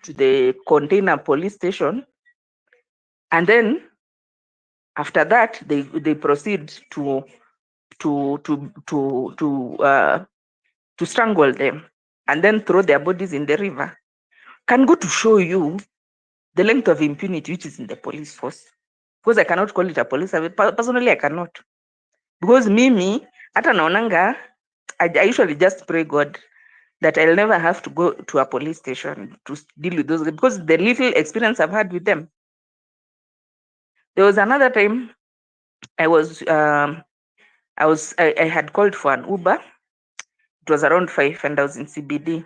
to the container police station, and then after that they proceed to strangle them and then throw their bodies in the river. Can go to show you the length of impunity which is in the police force. Because I cannot call it a police service. Personally, I cannot. Because mimi, hata naonanga, I usually just pray God that I'll never have to go to a police station to deal with those, because the little experience I've had with them. There was another time I had called for an Uber. It was around 5 and I was in CBD.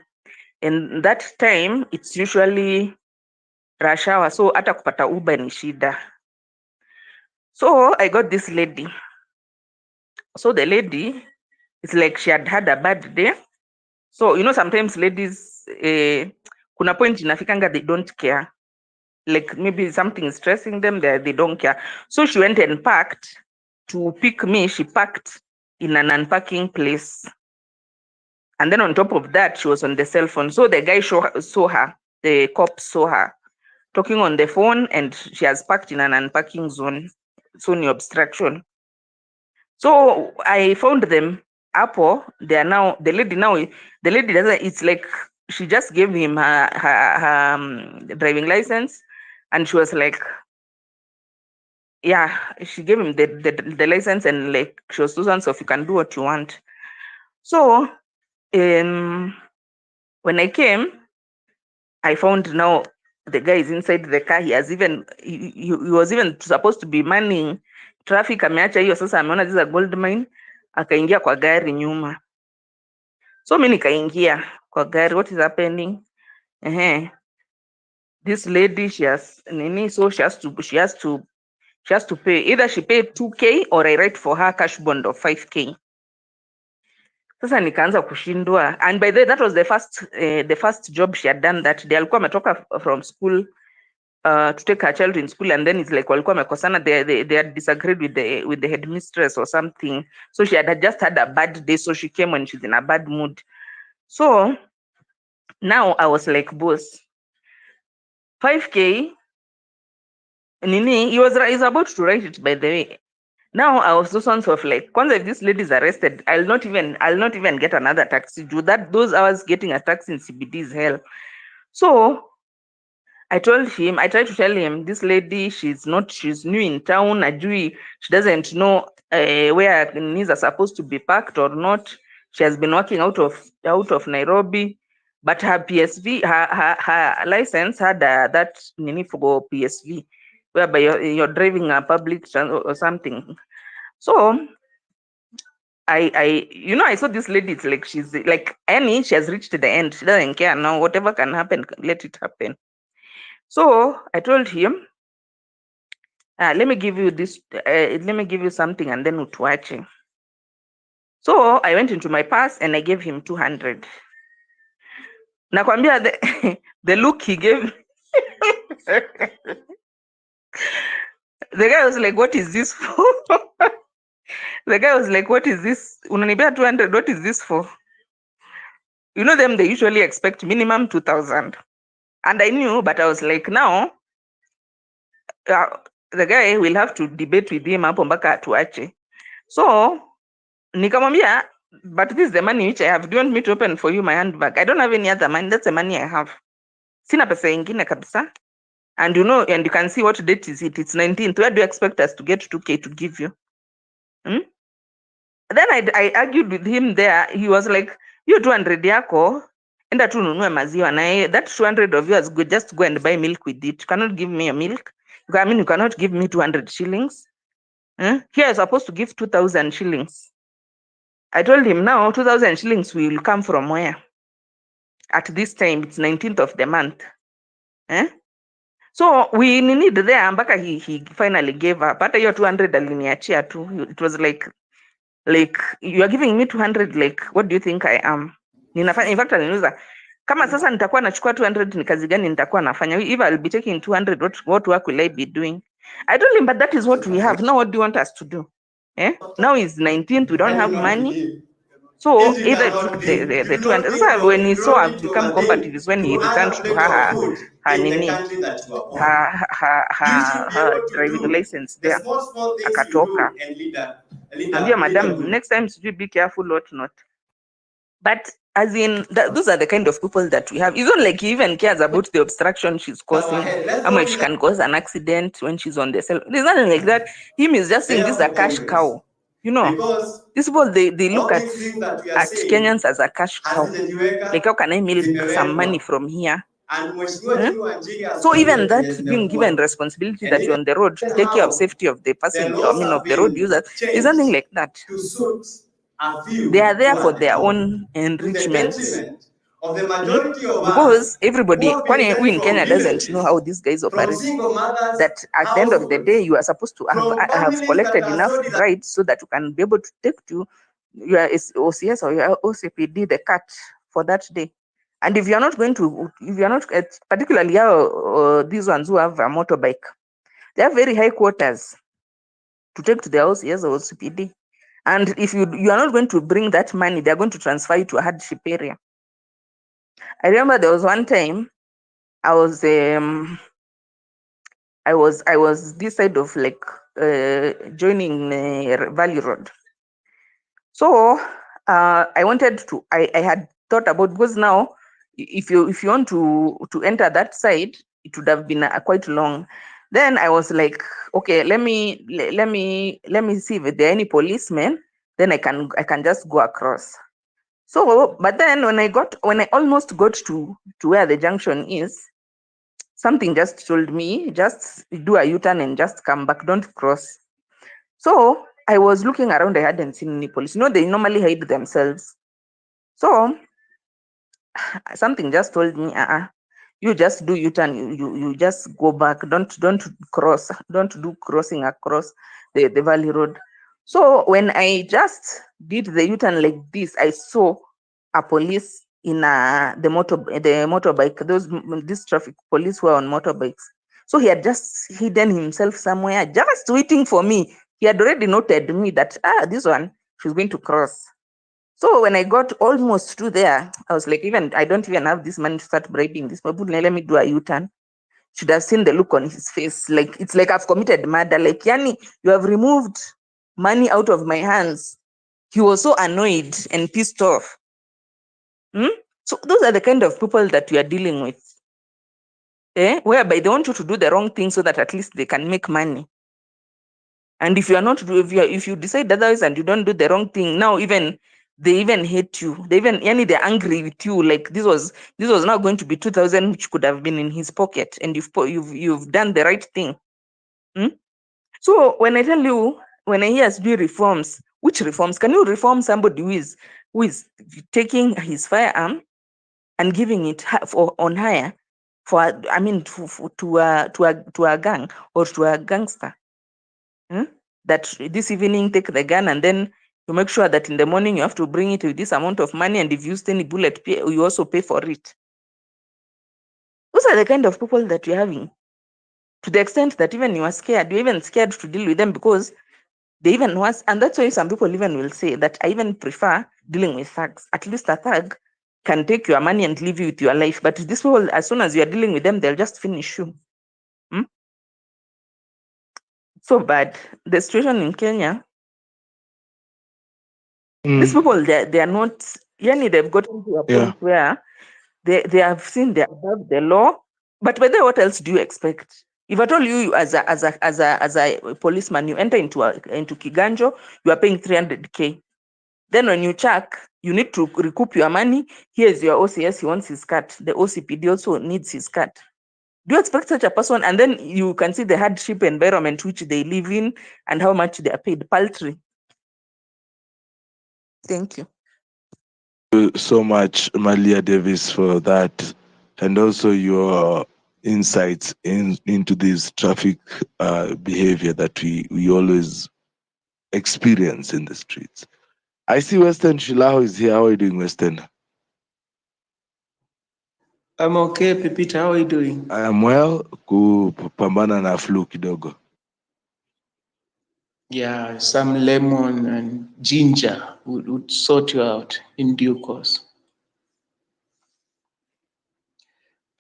And that time it's usually rush hour, so hata kupata Uber ni shida. So I got this lady. So the lady, it's like she had a bad day. So you know, sometimes ladies, kuna point inafikanga they don't care. Like maybe something is stressing them, they don't care. So she went and parked to pick me. She parked in an unparking place. And then on top of that, she was on the cell phone. So the guy saw her, the cop saw her talking on the phone, and she has parked in an unparking zone, so no obstruction. So I found them. Apple, they are now, the lady doesn't, it's like she just gave him her driving license, and she was like, yeah, she gave him the license, and like she was so you can do what you want. So when I came, I found now the guy is inside the car. He has even he was even supposed to be manning traffic. Ameacha hiyo sasa, ameona this is a gold mine, akaingia kwa gari nyuma. So mimi nikaingia kwa gari. What is happening? This lady, she has nini, so she has to pay. Either she paid 2K or I write for her cash bond of 5K. Sasa nikaanza kushindwa. And by the way, that was the first job she had done that day. Alikuwa ametoka from school to take her child in school, and then it's like walikuwa wamekosana, they had disagreed with the headmistress or something. So she had just had a bad day, so she came when she's in a bad mood. So now I was like, boss, 5K nini, he's about to write it, by the way. Now I was so of like, kwanza, if this lady is arrested, I'll not even get another taxi. Do that, those hours getting a taxi in CBD is hell. So I tried to tell him, this lady, she's new in town, ajui, she doesn't know where knees are supposed to be parked or not. She has been working out of Nairobi, but her PSV, her license had that nini for PSV, whereby you're driving a public or something. So I saw this lady. It's like she's like Annie. She has reached the end. She doesn't care now. Whatever can happen, let it happen. So I told him, let me give you this. Let me give you something, and then utuache. So I went into my purse and I gave him 200. Nakwambia the look he gave. The guy was like, "What is this for?" The guy was like, "What is this? Unanibia 200. What is this for?" You know them, they usually expect minimum 2,000. And I knew, but I was like, now, the guy will have to debate with him hapo mpaka atuache. So, nikamwambia, but this is the money which I have. Do you want me to open for you my handbag? I don't have any other money. That's the money I have. Sina pesa ingine kabisa. And you know, and you can see what date is it. It's 19th. Where do you expect us to get 2K to give you? Then I argued with him there. He was like, you 200 yako, enda tu nunue maziwa, na that 200 of yours, just go and buy milk with it. You cannot give me your milk. I mean, you cannot give me 200 shillings. Here you're supposed to give 2,000 shillings. I told him, now 2,000 shillings will come from where? At this time, it's 19th of the month. So we need there, mpaka he finally gave up. Hata hiyo 200 aliniachia tu. It was like you are giving me 200, like what do you think I am? In fact aliniuliza, kama sasa nitakuwa nachukua 200 ni kazi gani nitakuwa nafanya? If I'll be taking 200, what work will I be doing? I told him, but that is what we have. Now what do you want us to do? Now it's 19th, we don't have money. So If you either cannot took drink, the you do 200. not need So when to, he you do not saw need I've to become overthink. combative is when You he can returned have to better her food her in the nini country that you are born. You should be her able to driving do license the there. small, small things you Akatoka. do and lead Ambia a madam, good. next time should you be careful what not. But as in, those are the kind of people that we have. It's not like he even cares about the obstruction she's causing. Let's How go much to she the can cause an accident when she's on the cell. There's nothing like that. Him is just saying day this is of a the cash Congress. cow. You know, Because these people they look all these things that we are at saying Kenyans as a cash cow. Like how can I milk some money from here? So even that being given responsibility that you're on the road to take care of safety of the passenger, I mean of the road users, is nothing like that. They are there for their own enrichment. Of the majority of Because us everybody, who have been kwani sent we in from Kenya doesn't know villages, how these guys from operate. single mothers, That at the end of the day, you are supposed to from have families that collected are enough so rights so that you can be able to take to your OCS or your OCPD the cut for that day. And if you are not going to, if you are not, particularly these ones who have a motorbike, they have very high quotas to take to the OCS or OCPD. And if you are not going to bring that money, they are going to transfer you to a hardship area. I remember there was one time I was this side of like joining Valley Road. So I wanted to. I had thought about, because now if you want to enter that side, it would have been quite long. Then I was like, okay, let me see if there are any policemen. Then I can just go across. So, but then when I almost got to where the junction is, something just told me, just do a U-turn and just come back, don't cross. So I was looking around, I hadn't seen any police. You know, they normally hide themselves. So something just told me, you just do U-turn, you just go back, don't cross, don't do crossing across the Valley Road. So when I just did the U-turn like this, I saw a police in the motorbike, these traffic police who are on motorbikes. So he had just hidden himself somewhere, just waiting for me. He had already noted me that this one, she's going to cross. So when I got almost to there, I was like, I don't even have this money to start bribing this people. Let me do a U-turn. Should have seen the look on his face. Like, it's like I've committed murder. Like, Yani, you have removed money out of my hands. He was so annoyed and pissed off. So those are the kind of people that we are dealing with. Whereby they want you to do the wrong thing so that at least they can make money. And if you are not, if you decide otherwise and you don't do the wrong thing, now they even hate you. They're angry with you. Like this was not going to be 2,000, which could have been in his pocket, and you've done the right thing. So when I tell you, when I hear do reforms, which reforms? Can you reform somebody who is taking his firearm and giving it on hire to a gang or to a gangster? That this evening take the gun and then you make sure that in the morning you have to bring it with this amount of money, and if you use any bullet, you also pay for it. Those are the kind of people that you're having, to the extent that even you're even scared to deal with them, because they even worse. And that's why some people even will say that I even prefer dealing with thugs. At least a thug can take your money and leave you with your life, but these people, as soon as you're dealing with them, they'll just finish you. So bad. The situation in Kenya, these people, they are not, they've gotten to a point where they have seen they're above the law. But by the way, what else do you expect? If I told you as a policeman, you enter into Kiganjo, you are paying 300K. Then when you check, you need to recoup your money. Here's your OCS, he wants his cut. The OCPD also needs his cut. Do you expect such a person? And then you can see the hardship environment which they live in and how much they are paid. Paltry. Thank you. So much, Malia Davis, for that, and also your insights into this traffic behavior that we always experience in the streets. I see Western Shilaho is here. How are you doing, Western? I'm okay, Pepita. How are you doing? I am well. Kupambana na flu kidogo. Yeah, some lemon and ginger would sort you out in due course.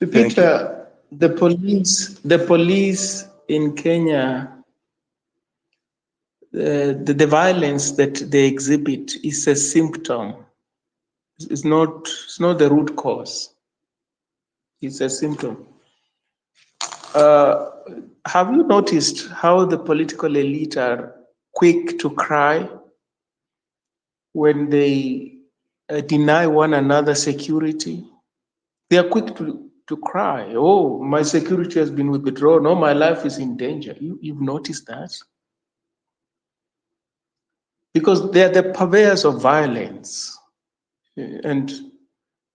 Thank you. Peter, the police in Kenya, the violence that they exhibit is a symptom. It's not the root cause. It's a symptom. Uh, have you noticed how the political elite are quick to cry when they deny one another security? They are quick to cry, oh, my security has been withdrawn, oh, my life is in danger. You've noticed that? Because they are the purveyors of violence. And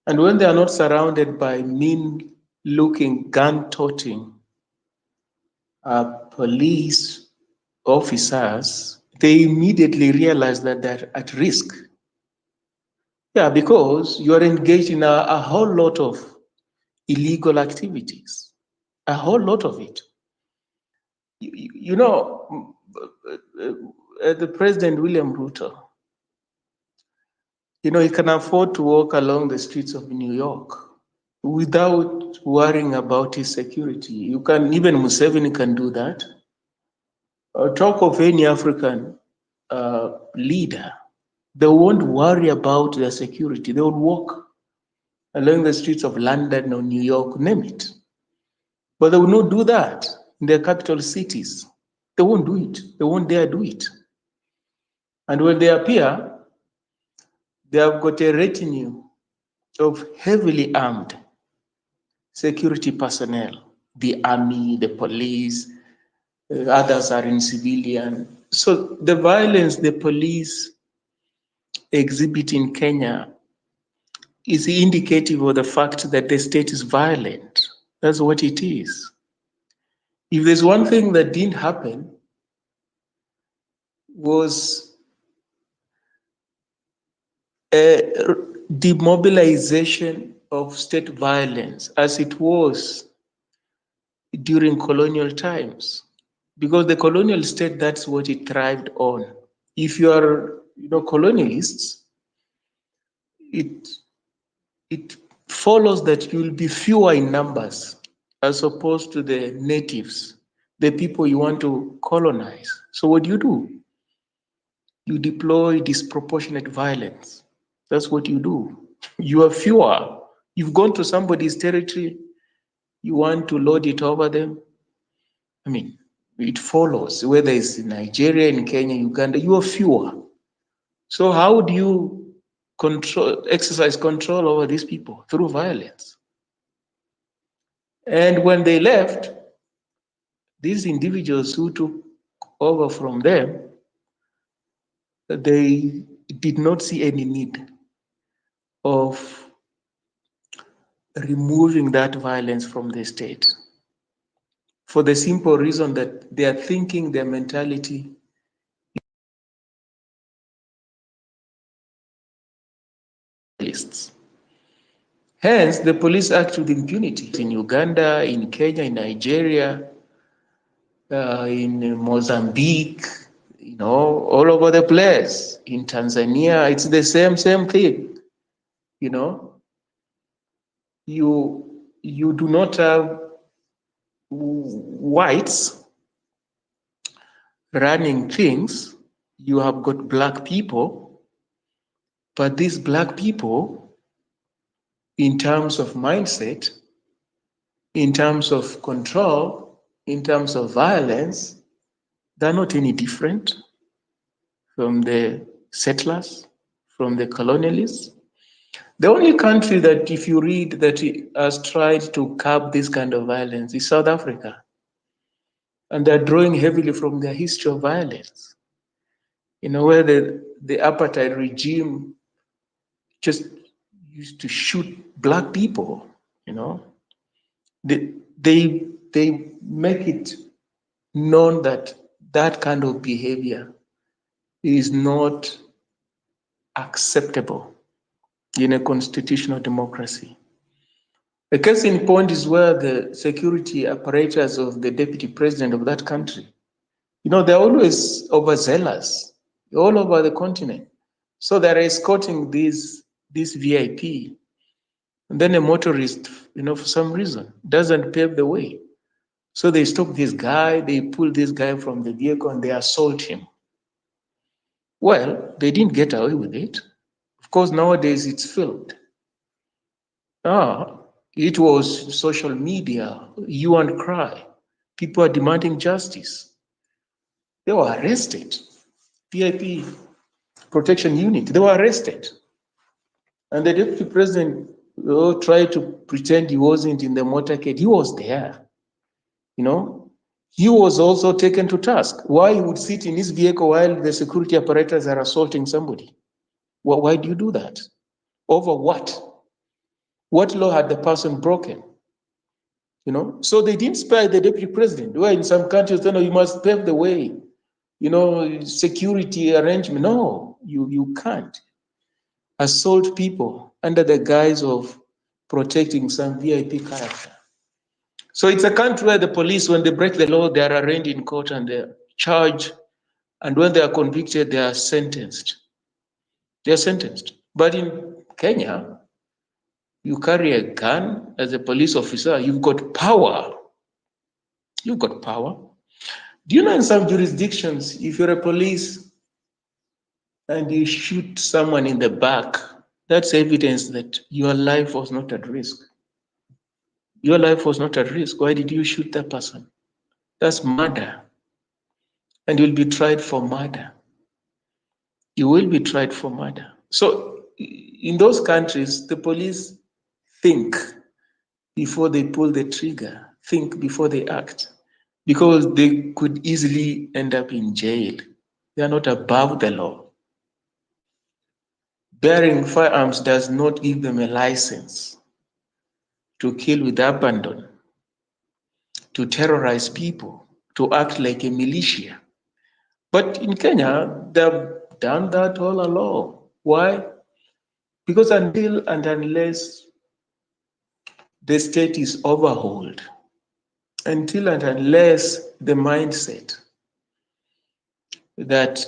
when they are not surrounded by mean-looking, gun-toting police officers, they immediately realize that they're at risk. Yeah, because you are engaged in a whole lot of illegal activities, a whole lot of it. You know, the President William RUTO, he can afford to walk along the streets of New York without worrying about his security. Even Museveni can do that. Talk of any African leader, they won't worry about their security. They will walk along the streets of London or New York, name it. But they will not do that in their capital cities. They won't do it. They won't dare do it. And when they appear, they have got a retinue of heavily armed security personnel, the army, the police, others are in civilian. So the violence the police exhibit in Kenya is indicative of the fact that the state is violent. That's what it is. If there's one thing that didn't happen, was a demobilization of state violence as it was during colonial times. Because the colonial state, that's what it thrived on. If you are, colonialists, it follows that you will be fewer in numbers as opposed to the natives, the people you want to colonize. So what do? You deploy disproportionate violence. That's what you do. You are fewer. You've gone to somebody's territory, you want to lord it over them. I mean, it follows, whether it's in Nigeria, in Kenya, Uganda, you are fewer. So how do you exercise control over these people? Through violence. And when they left, these individuals who took over from them, they did not see any need of removing that violence from the state, for the simple reason that their thinking, their mentality is. Hence, the police act with impunity in Uganda, in Kenya, in Nigeria, in Mozambique, all over the place. In Tanzania, it's the same thing. You do not have whites running things. You have got black people, but these black people, in terms of mindset, in terms of control, in terms of violence, they're not any different from the settlers, from the colonialists. The only country that, if you read, that has tried to curb this kind of violence is South Africa. And they're drawing heavily from their history of violence. Where the apartheid regime just used to shoot black people, They make it known that that kind of behavior is not acceptable in a constitutional democracy. A case in point is where the security apparatus of the deputy president of that country You know, they're always overzealous all over the continent. So they're escorting this VIP. And then a motorist, you know, for some reason, doesn't pave the way. So they stop this guy, they pull this guy from the vehicle and they assault him. Well, they didn't get away with it. Of course, nowadays it's filmed. It was social media, hue and cry. People are demanding justice. They were arrested. VIP protection unit, they were arrested. And the deputy president tried to pretend he wasn't in the motorcade. He was there. You know, he was also taken to task. Why he would sit in his vehicle while the security apparatus are assaulting somebody? Well, why do you do that? Over what? What law had the person broken? You know, so they didn't spare the deputy president. Where in some countries, you know, you must pave the way. You know, security arrangement. No, you can't assault people under the guise of protecting some VIP character. So it's a country where the police, when they break the law, they are arraigned in court and they're charged. And when they are convicted, they are sentenced. They are sentenced. But in Kenya, you carry a gun as a police officer, you've got power. You've got power. Do you know in some jurisdictions, if you're a police and you shoot someone in the back, that's evidence that your life was not at risk. Your life was not at risk. Why did you shoot that person? That's murder. And you'll be tried for murder. You will be tried for murder. So in those countries, the police think before they pull the trigger, think before they act, because they could easily end up in jail. They are not above the law. Bearing firearms does not give them a license to kill with abandon, to terrorize people, to act like a militia. But in Kenya, they've done that all along. Why? Because until and unless the state is overhauled, until and unless the mindset that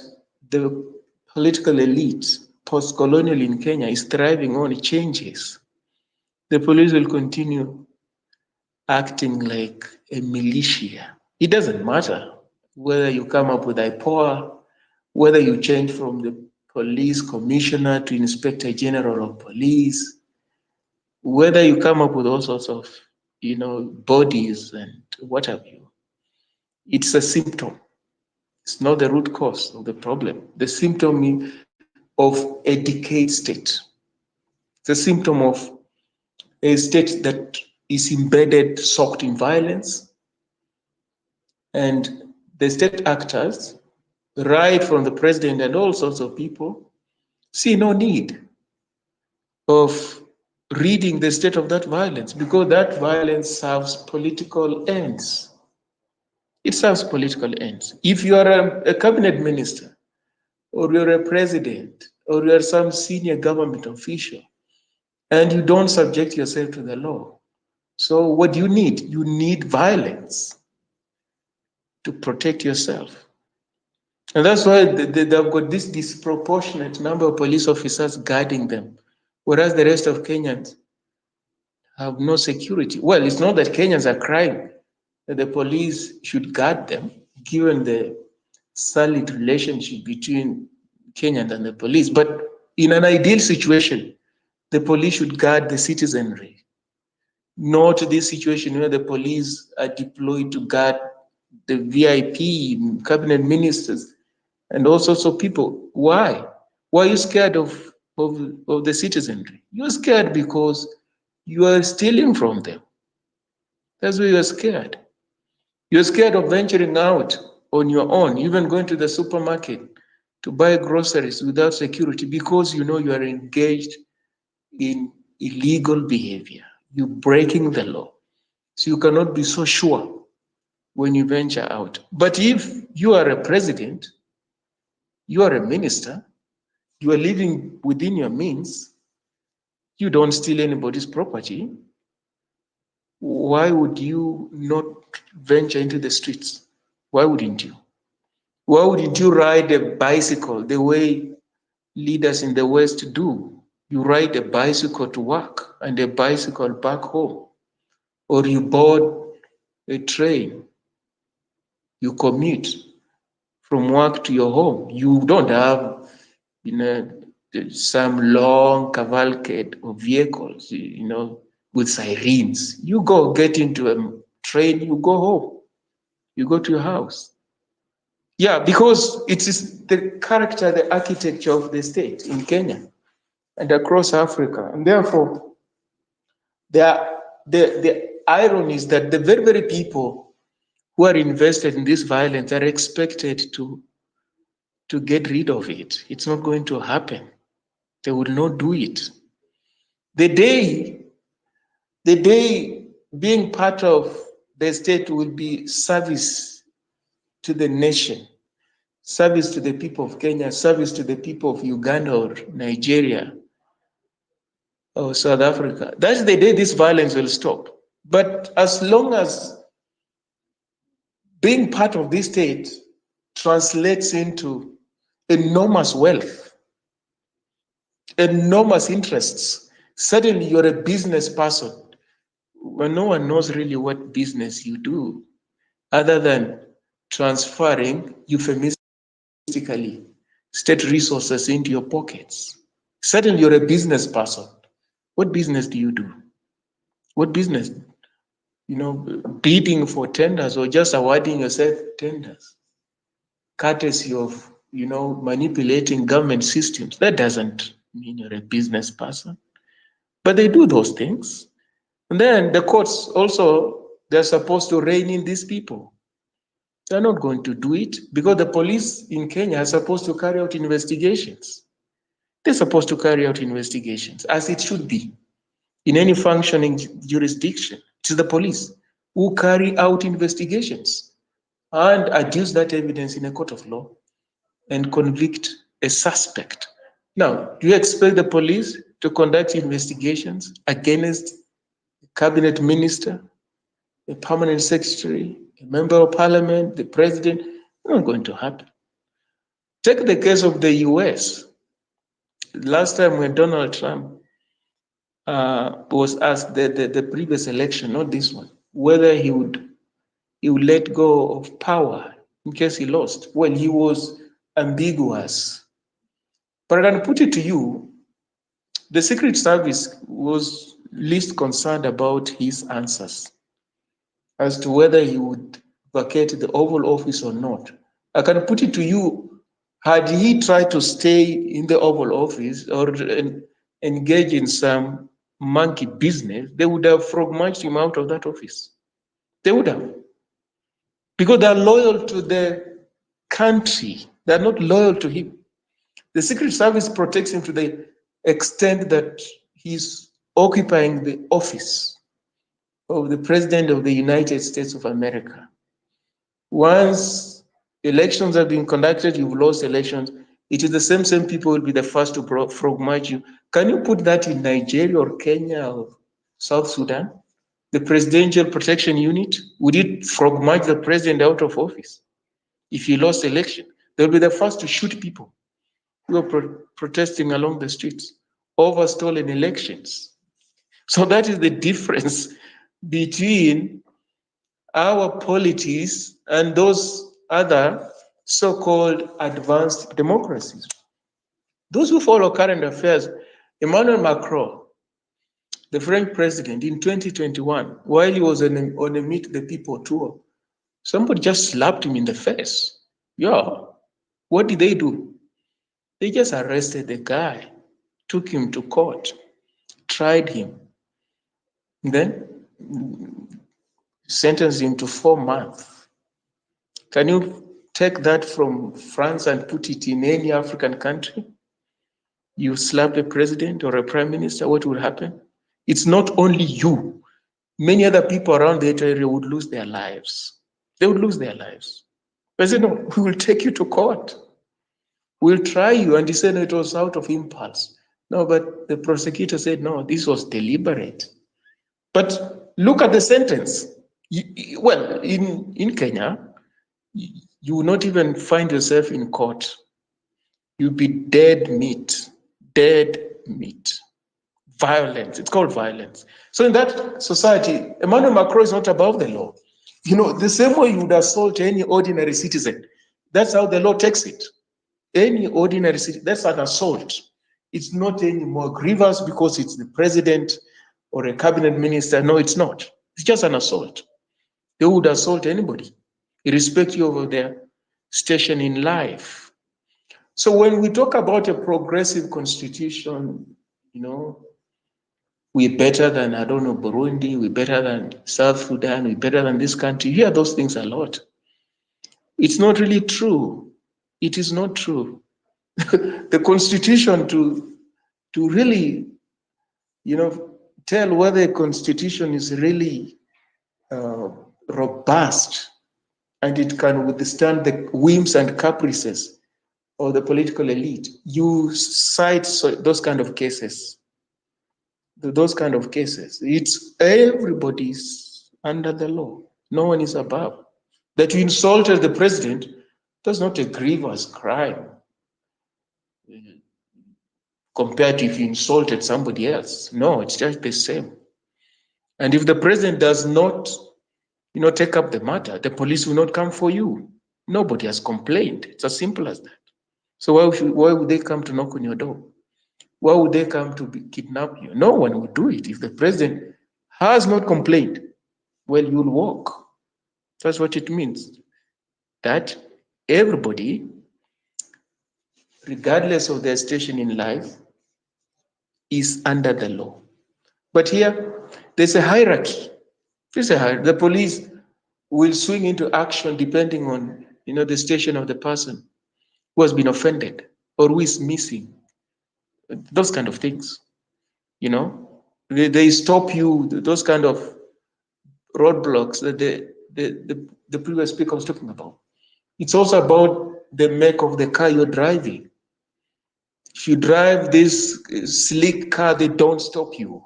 the political elite, post-colonial in Kenya, is thriving on changes, the police will continue acting like a militia. It doesn't matter whether you come up with IPOA, whether you change from the police commissioner to inspector general of police, whether you come up with all sorts of, you know, bodies and what have you. It's a symptom. It's not the root cause of the problem. The symptom of a decayed state. It's a symptom of a state that is embedded, soaked in violence. And the state actors, right from the president and all sorts of people, see no need of reading the state of that violence, because that violence serves political ends. It serves political ends. If you are a cabinet minister, or you're a president, or you're some senior government official, and you don't subject yourself to the law, so what do you need? You need violence to protect yourself. And that's why they've got this disproportionate number of police officers guarding them, whereas the rest of Kenyans have no security. Well, it's not that Kenyans are crying that the police should guard them, given the solid relationship between Kenyans and the police. But in an ideal situation, the police should guard the citizenry, not this situation where the police are deployed to guard the VIP, cabinet ministers, and all sorts of people. Why? Why are you scared of the citizenry? You're scared because you are stealing from them. That's why you're scared. You're scared of venturing out on your own, even going to the supermarket to buy groceries without security, because you know you are engaged in illegal behavior. You're breaking the law. So you cannot be so sure when you venture out. But if you are a president, you are a minister, you are living within your means, you don't steal anybody's property, why would you not venture into the streets? Why wouldn't you? Why would you ride a bicycle the way leaders in the West do? You ride a bicycle to work and a bicycle back home, or you board a train, you commute from work to your home. You don't have, some long cavalcade of vehicles, with sirens. You go get into a train, you go home, you go to your house. Yeah, because it is the character, the architecture of the state in Kenya and across Africa. And therefore, the irony is that the very, very people who are invested in this violence are expected to get rid of it. It's not going to happen. They will not do it. The day being part of the state will be service to the nation, service to the people of Kenya, service to the people of Uganda or Nigeria or South Africa. That's the day this violence will stop. But as long as being part of this state translates into enormous wealth, enormous interests, suddenly you're a business person when no one knows really what business you do other than transferring euphemistically state resources into your pockets. Suddenly you're a business person. What business do you do? What business? Bidding for tenders or just awarding yourself tenders, courtesy of, manipulating government systems. That doesn't mean you're a business person. But they do those things. And then the courts also, they're supposed to rein in these people. They're not going to do it because the police in Kenya are supposed to carry out investigations. They're supposed to carry out investigations as it should be in any functioning jurisdiction. It is the police who carry out investigations and adduce that evidence in a court of law and convict a suspect. Now, do you expect the police to conduct investigations against a cabinet minister, a permanent secretary, a member of parliament, the president? It's not going to happen. Take the case of the US. Last time when Donald Trump was asked the previous election, not this one, whether he would let go of power in case he lost. Well, he was ambiguous. But I can put it to you, the Secret Service was least concerned about his answers as to whether he would vacate the Oval Office or not. I can put it to you, had he tried to stay in the Oval Office or engage in some monkey business, they would have frog-marched him out of that office. They would have. Because they're loyal to the country. They're not loyal to him. The Secret Service protects him to the extent that he's occupying the office of the President of the United States of America. Once elections have been conducted, you've lost elections, it is the same people will be the first to frog-march you. Can you put that in Nigeria or Kenya or South Sudan? The Presidential Protection Unit, would it frog-march the president out of office if he lost election? They'll be the first to shoot people who are protesting along the streets over stolen elections. So that is the difference between our polities and those other so-called advanced democracies. Those who follow current affairs, Emmanuel Macron, the French president, in 2021, while he was on a Meet the People tour, somebody just slapped him in the face. Yeah, what did they do? They just arrested the guy, took him to court, tried him, then sentenced him to 4 months. Can you take that from France and put it in any African country? You slap a president or a prime minister, what will happen? It's not only you. Many other people around the area would lose their lives. They would lose their lives. They said, no, we will take you to court. We'll try you. And he said, no, it was out of impulse. No, but the prosecutor said, no, this was deliberate. But look at the sentence. Well, in Kenya, You will not even find yourself in court. You'll be dead meat. Dead meat. Violence. It's called violence. So in that society, Emmanuel Macron is not above the law. The same way you would assault any ordinary citizen, that's how the law takes it. Any ordinary citizen, that's an assault. It's not any more grievous because it's the president or a cabinet minister. No, it's not. It's just an assault. They would assault anybody, irrespective of their station in life. So when we talk about a progressive constitution, we're better than, I don't know, Burundi, we're better than South Sudan, we're better than this country. You hear those things a lot. It's not really true. It is not true. The constitution to really, tell whether a constitution is really robust and it can withstand the whims and caprices of the political elite, you cite those kind of cases. It's everybody's under the law. No one is above. That you insulted the president, that's not a grievous crime compared to if you insulted somebody else. No, it's just the same. And if the president does not, take up the matter, the police will not come for you. Nobody has complained. It's as simple as that. So why would they come to knock on your door? Why would they come to kidnap you? No one would do it. If the president has not complained, well, you'll walk. That's what it means. That everybody, regardless of their station in life, is under the law. But here, there's a hierarchy. The police will swing into action depending on, the station of the person who has been offended or who is missing. Those kind of things, they stop you. Those kind of roadblocks that the previous speaker was talking about. It's also about the make of the car you're driving. If you drive this sleek car, they don't stop you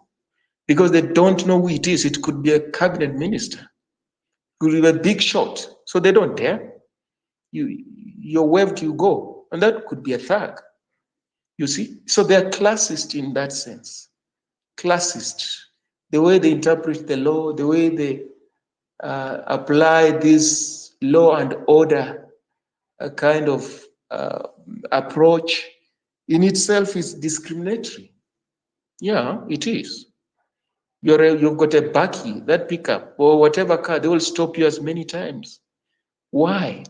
because they don't know who it is. It could be a cabinet minister, it could be a big shot, so they don't dare. You're waved, you go, and that could be a thug. You see, so they're classist in that sense. Classist, the way they interpret the law, the way they apply this law and order kind of approach in itself is discriminatory. Yeah, it is. You've got a bakkie, that pickup or whatever car, they will stop you as many times. Why?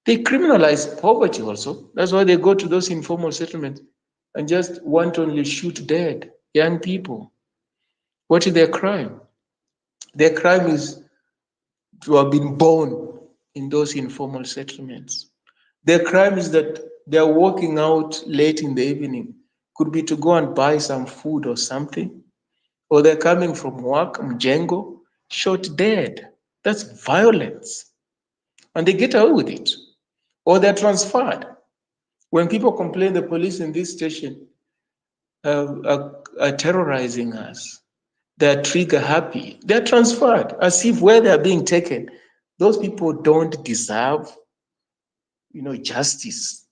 They criminalize poverty also. That's why they go to those informal settlements and just wantonly shoot dead young people. What is their crime? Their crime is to have been born in those informal settlements. Their crime is that they're walking out late in the evening. Could be to go and buy some food or something. Or they're coming from work, mjengo, shot dead. That's violence. And they get away with it. Or they're transferred. When people complain the police in this station are terrorizing us, they're trigger happy, they're transferred as if where they're being taken, those people don't deserve, justice,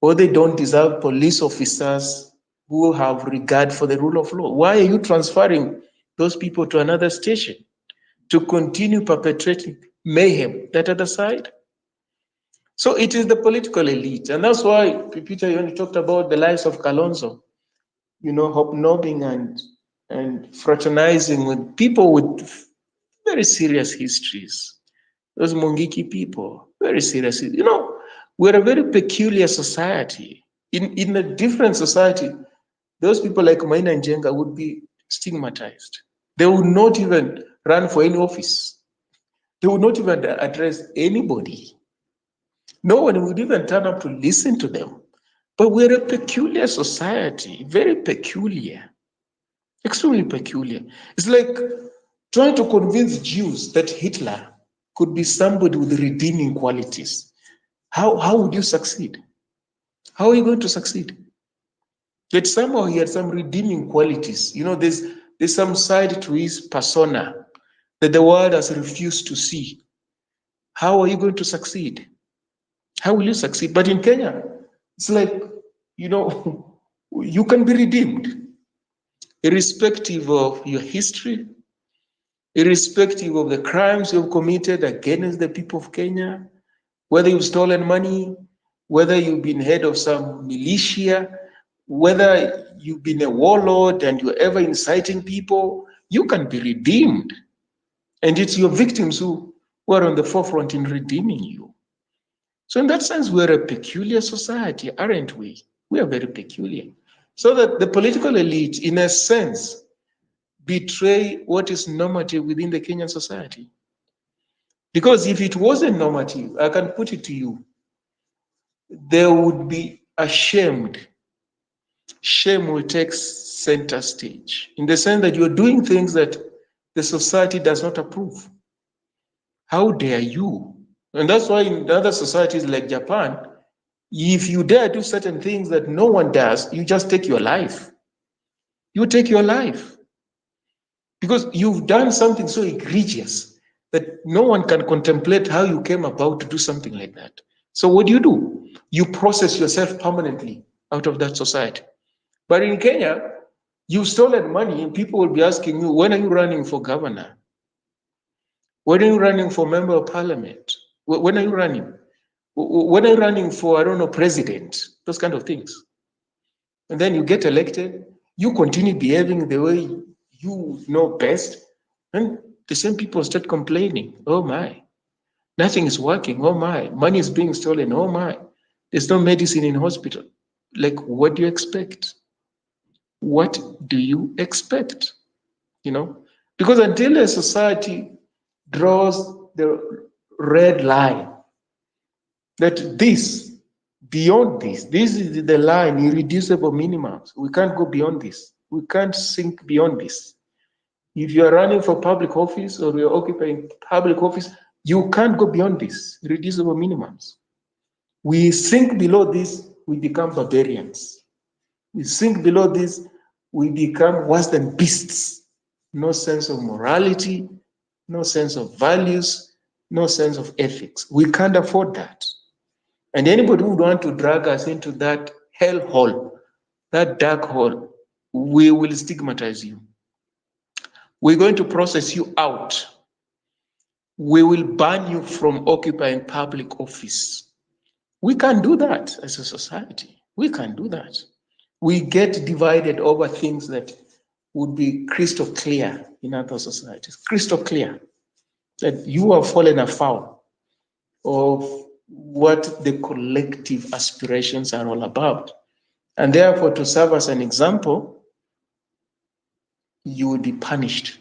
or they don't deserve police officers who have regard for the rule of law. Why are you transferring those people to another station to continue perpetrating mayhem that other side? So it is the political elite, and that's why Peter, when you talked about the lives of Kalonzo, hobnobbing and fraternizing with people with very serious histories. Those Mungiki people, very serious. We're a very peculiar society. In a different society, those people like Maina and Jenga would be stigmatized. They would not even run for any office. They would not even address anybody. No one would even turn up to listen to them. But we're a peculiar society, very peculiar, extremely peculiar. It's like trying to convince Jews that Hitler could be somebody with redeeming qualities. How would you succeed? How are you going to succeed? That somehow he had some redeeming qualities. There's some side to his persona that the world has refused to see. How are you going to succeed? How will you succeed? But in Kenya, it's like, you can be redeemed, irrespective of your history, irrespective of the crimes you've committed against the people of Kenya, whether you've stolen money, whether you've been head of some militia, whether you've been a warlord and you're ever inciting people, you can be redeemed. And it's your victims who are on the forefront in redeeming you. So in that sense, we're a peculiar society, aren't we? We are very peculiar. So that the political elite, in a sense, betray what is normative within the Kenyan society. Because if it wasn't normative, I can put it to you, they would be ashamed. Shame will take center stage in the sense that you're doing things that the society does not approve. How dare you? And that's why in other societies like Japan, if you dare do certain things that no one does, you just take your life. You take your life. Because you've done something so egregious that no one can contemplate how you came about to do something like that. So what do? You process yourself permanently out of that society. But in Kenya, you've stolen money and people will be asking you, when are you running for governor? When are you running for member of parliament? When are you running? When are you running for, I don't know, president? Those kind of things. And then you get elected, you continue behaving the way you know best, and the same people start complaining. Oh my, nothing is working. Oh my, money is being stolen. Oh my, there's no medicine in hospital. Like, what do you expect? What do you expect? Because until a society draws the red line, that beyond this is the line, irreducible minimums. We can't go beyond this. We can't sink beyond this. If you are running for public office or you're occupying public office, you can't go beyond this, irreducible minimums. We sink below this, we become barbarians. We sink below this, we become worse than beasts. No sense of morality, no sense of values, no sense of ethics. We can't afford that. And anybody who would want to drag us into that hell hole, that dark hole, we will stigmatize you. We're going to process you out. We will ban you from occupying public office. We can't do that as a society. We can't do that. We get divided over things that would be crystal clear in other societies. Crystal clear that you have fallen afoul of what the collective aspirations are all about. And therefore, to serve as an example, you will be punished.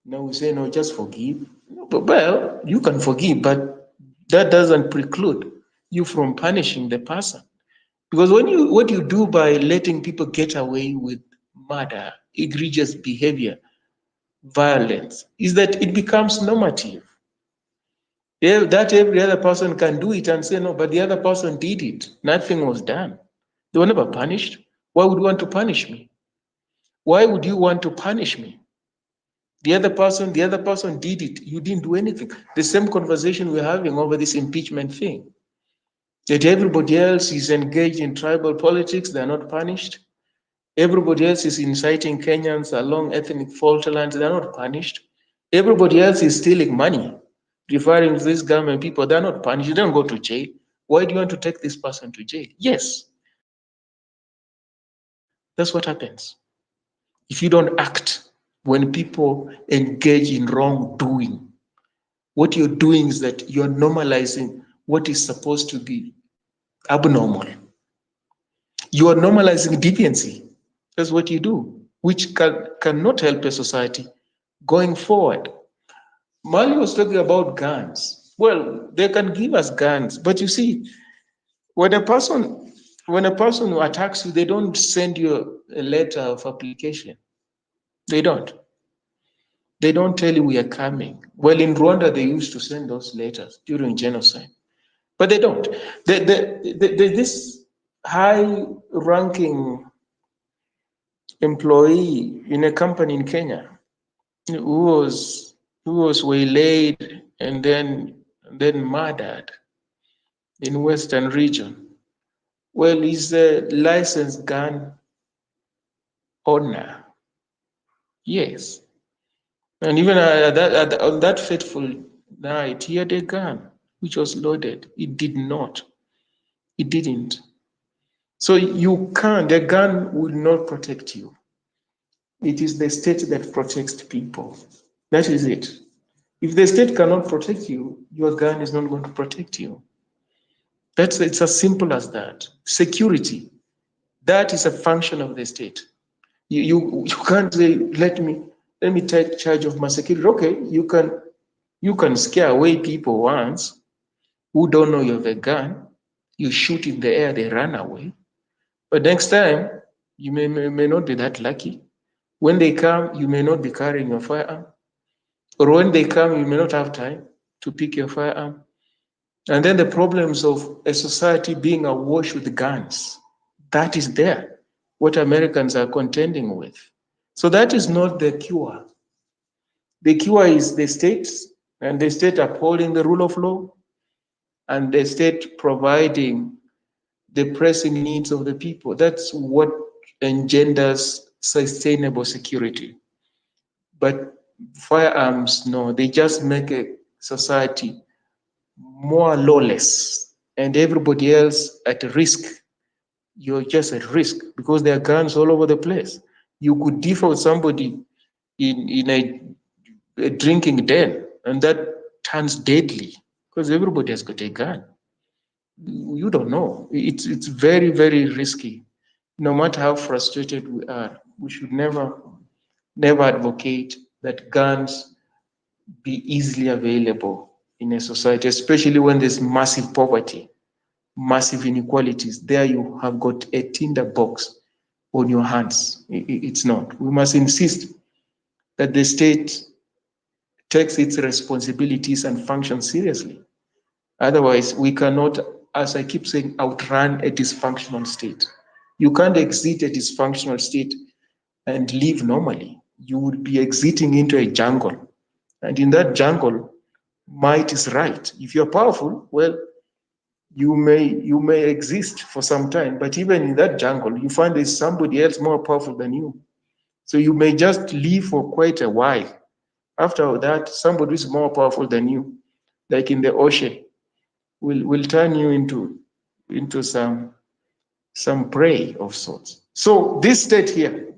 Now we say, no, just forgive. Well, you can forgive, but that doesn't preclude you from punishing the person. Because what you do by letting people get away with murder, egregious behavior, violence, is that it becomes normative. That every other person can do it and say, no, but the other person did it. Nothing was done. They were never punished. Why would you want to punish me? Why would you want to punish me? The other person did it. You didn't do anything. The same conversation we're having over this impeachment thing. That everybody else is engaged in tribal politics, they're not punished. Everybody else is inciting Kenyans along ethnic fault lines, they're not punished. Everybody else is stealing money, referring to these government people, they're not punished. You don't go to jail. Why do you want to take this person to jail? Yes. That's what happens. If you don't act when people engage in wrongdoing, what you're doing is that you're normalizing what is supposed to be abnormal. You are normalizing deviancy. That's what you do, which cannot help a society going forward. Mali was talking about guns. Well, they can give us guns, but you see, when a person who attacks you, they don't send you a letter of application. They don't. They don't tell you we are coming. Well, in Rwanda, they used to send those letters during genocide, but they don't. This high-ranking employee in a company in Kenya who was waylaid and then murdered. in Western region? Well, he's a licensed gun owner. Yes. And even on that fateful night, he had a gun which was loaded. It did not. It didn't. So you can't, the gun will not protect you. It is the state that protects people. That is it. If the state cannot protect you, your gun is not going to protect you. It's as simple as that. Security, that is a function of the state. You can't say, let me take charge of my security. Okay, you can scare away people once who don't know you have a gun. You shoot in the air, they run away. But next time, you may not be that lucky. When they come, you may not be carrying your firearm. Or when they come, you may not have time to pick your firearm. And then the problems of a society being awash with guns, that is there, what Americans are contending with. So that is not the cure. The cure is the states, and the state upholding the rule of law, and the state providing the pressing needs of the people. That's what engenders sustainable security. But firearms, no, they just make a society more lawless and everybody else at risk. You're just at risk because there are guns all over the place. You could differ with somebody in a drinking den, and that turns deadly because everybody has got a gun. You don't know. It's very, very risky. No matter how frustrated we are, we should never advocate that guns be easily available in a society, especially when there's massive poverty, massive inequalities. There you have got a tinderbox on your hands. It's not. We must insist that the state takes its responsibilities and functions seriously. Otherwise, we cannot, as I keep saying, outrun a dysfunctional state. You can't exit a dysfunctional state and live normally. You would be exiting into a jungle. And in that jungle, might is right. If you're powerful, well, you may exist for some time, but even in that jungle, you find there's somebody else more powerful than you. So you may just live for quite a while. After that, somebody who's more powerful than you, like in the ocean, will turn you into some prey of sorts. So this state here,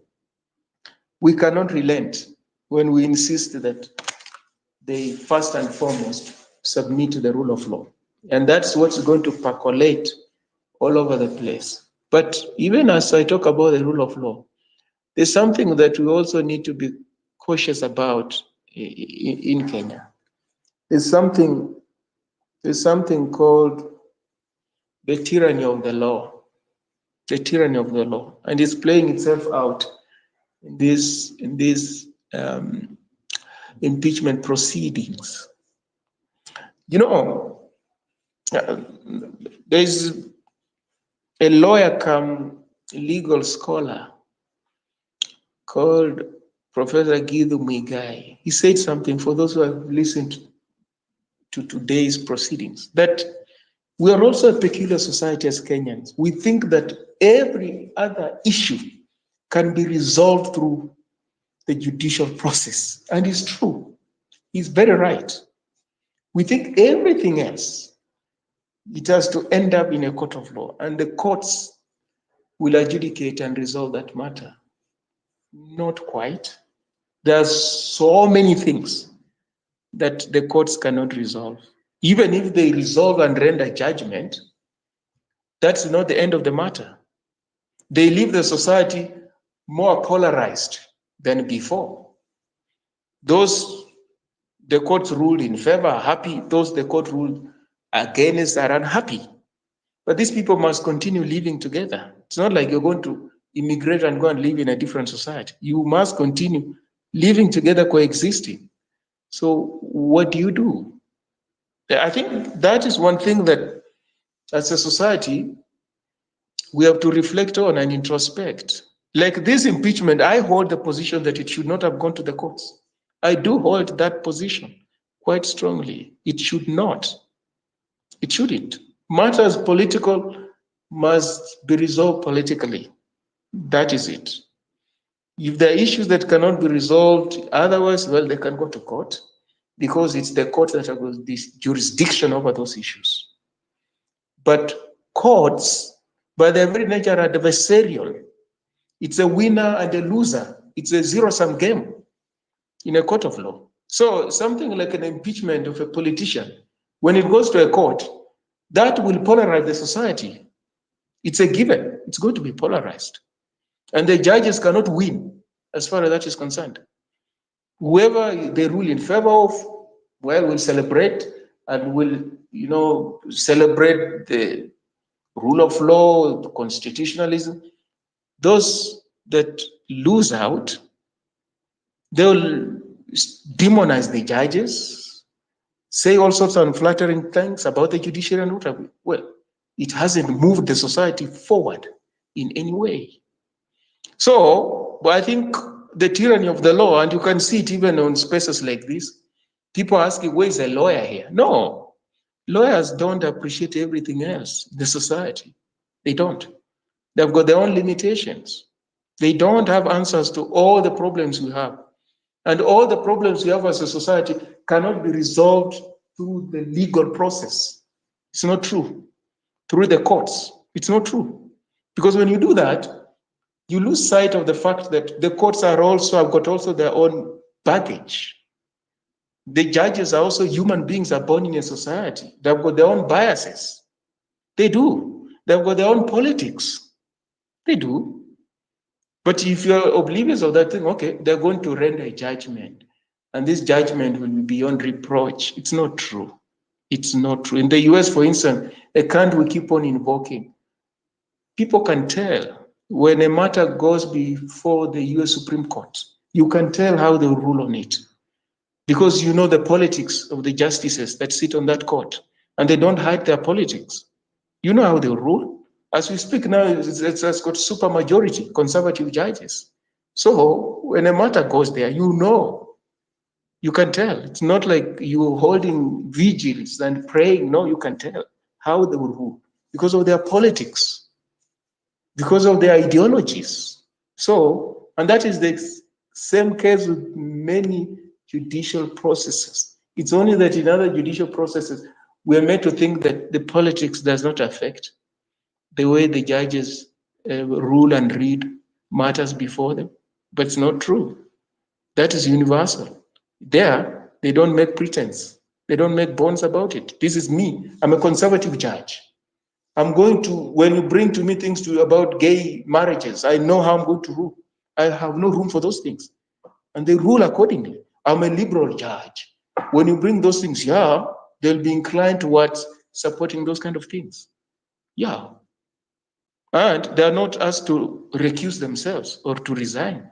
we cannot relent when we insist that they first and foremost submit to the rule of law. And that's what's going to percolate all over the place. But even as I talk about the rule of law, there's something that we also need to be cautious about in Kenya. There's something called the tyranny of the law. The tyranny of the law. And it's playing itself out in these impeachment proceedings. You know, there's a lawyer come legal scholar called Professor Githu Muigai. He said something for those who have listened to today's proceedings, that we are also a peculiar society as Kenyans. We think that every other issue can be resolved through the judicial process. And it's true. He's very right. We think everything else, it has to end up in a court of law, and the courts will adjudicate and resolve that matter. Not quite. There's so many things that the courts cannot resolve. Even if they resolve and render judgment, that's not the end of the matter. They leave the society more polarized than before. Those the court ruled in favor are happy, those the court ruled against are unhappy. But these people must continue living together. It's not like you're going to immigrate and go and live in a different society. You must continue living together, coexisting. So what do? I think that is one thing that as a society, we have to reflect on and introspect. Like this impeachment, I hold the position that it should not have gone to the courts. I do hold that position quite strongly. It should not. It shouldn't. Matters political must be resolved politically. That is it. If there are issues that cannot be resolved otherwise, well, they can go to court because it's the court that has this jurisdiction over those issues. But courts, by their very nature, are adversarial. It's a winner and a loser. It's a zero-sum game in a court of law. So something like an impeachment of a politician, when it goes to a court, that will polarize the society. It's a given. It's going to be polarized. And the judges cannot win as far as that is concerned. Whoever they rule in favor of, well, will celebrate and will, celebrate the rule of law, constitutionalism. Those that lose out, they'll demonize the judges, say all sorts of unflattering things about the judiciary and whatever. Well, it hasn't moved the society forward in any way. So, but I think the tyranny of the law, and you can see it even on spaces like this, people asking, where is a lawyer here? No, lawyers don't appreciate everything else in the society. They don't. They've got their own limitations. They don't have answers to all the problems we have. And all the problems we have as a society cannot be resolved through the legal process. It's not true. Through the courts. It's not true. Because when you do that, you lose sight of the fact that the courts have got also their own baggage. The judges are also human beings, are born in a society. They've got their own biases. They do. They've got their own politics. They do. But if you're oblivious of that thing, okay, they're going to render a judgment. And this judgment will be beyond reproach. It's not true. It's not true. In the US, for instance, a country we keep on invoking, people can tell when a matter goes before the US Supreme Court, you can tell how they rule on it. Because you know the politics of the justices that sit on that court, and they don't hide their politics. You know how they rule. As we speak now, it's got super majority, conservative judges. So when a matter goes there, you know, you can tell. It's not like you're holding vigils and praying. No, you can tell how they will rule because of their politics, because of their ideologies. So, and that is the same case with many judicial processes. It's only that in other judicial processes, we're made to think that the politics does not affect the way the judges rule and read matters before them. But it's not true. That is universal. There, they don't make pretense. They don't make bones about it. This is me. I'm a conservative judge. I'm going to, when you bring to me things about gay marriages, I know how I'm going to rule. I have no room for those things. And they rule accordingly. I'm a liberal judge. When you bring those things, yeah, they'll be inclined towards supporting those kind of things. Yeah. And they're not asked to recuse themselves or to resign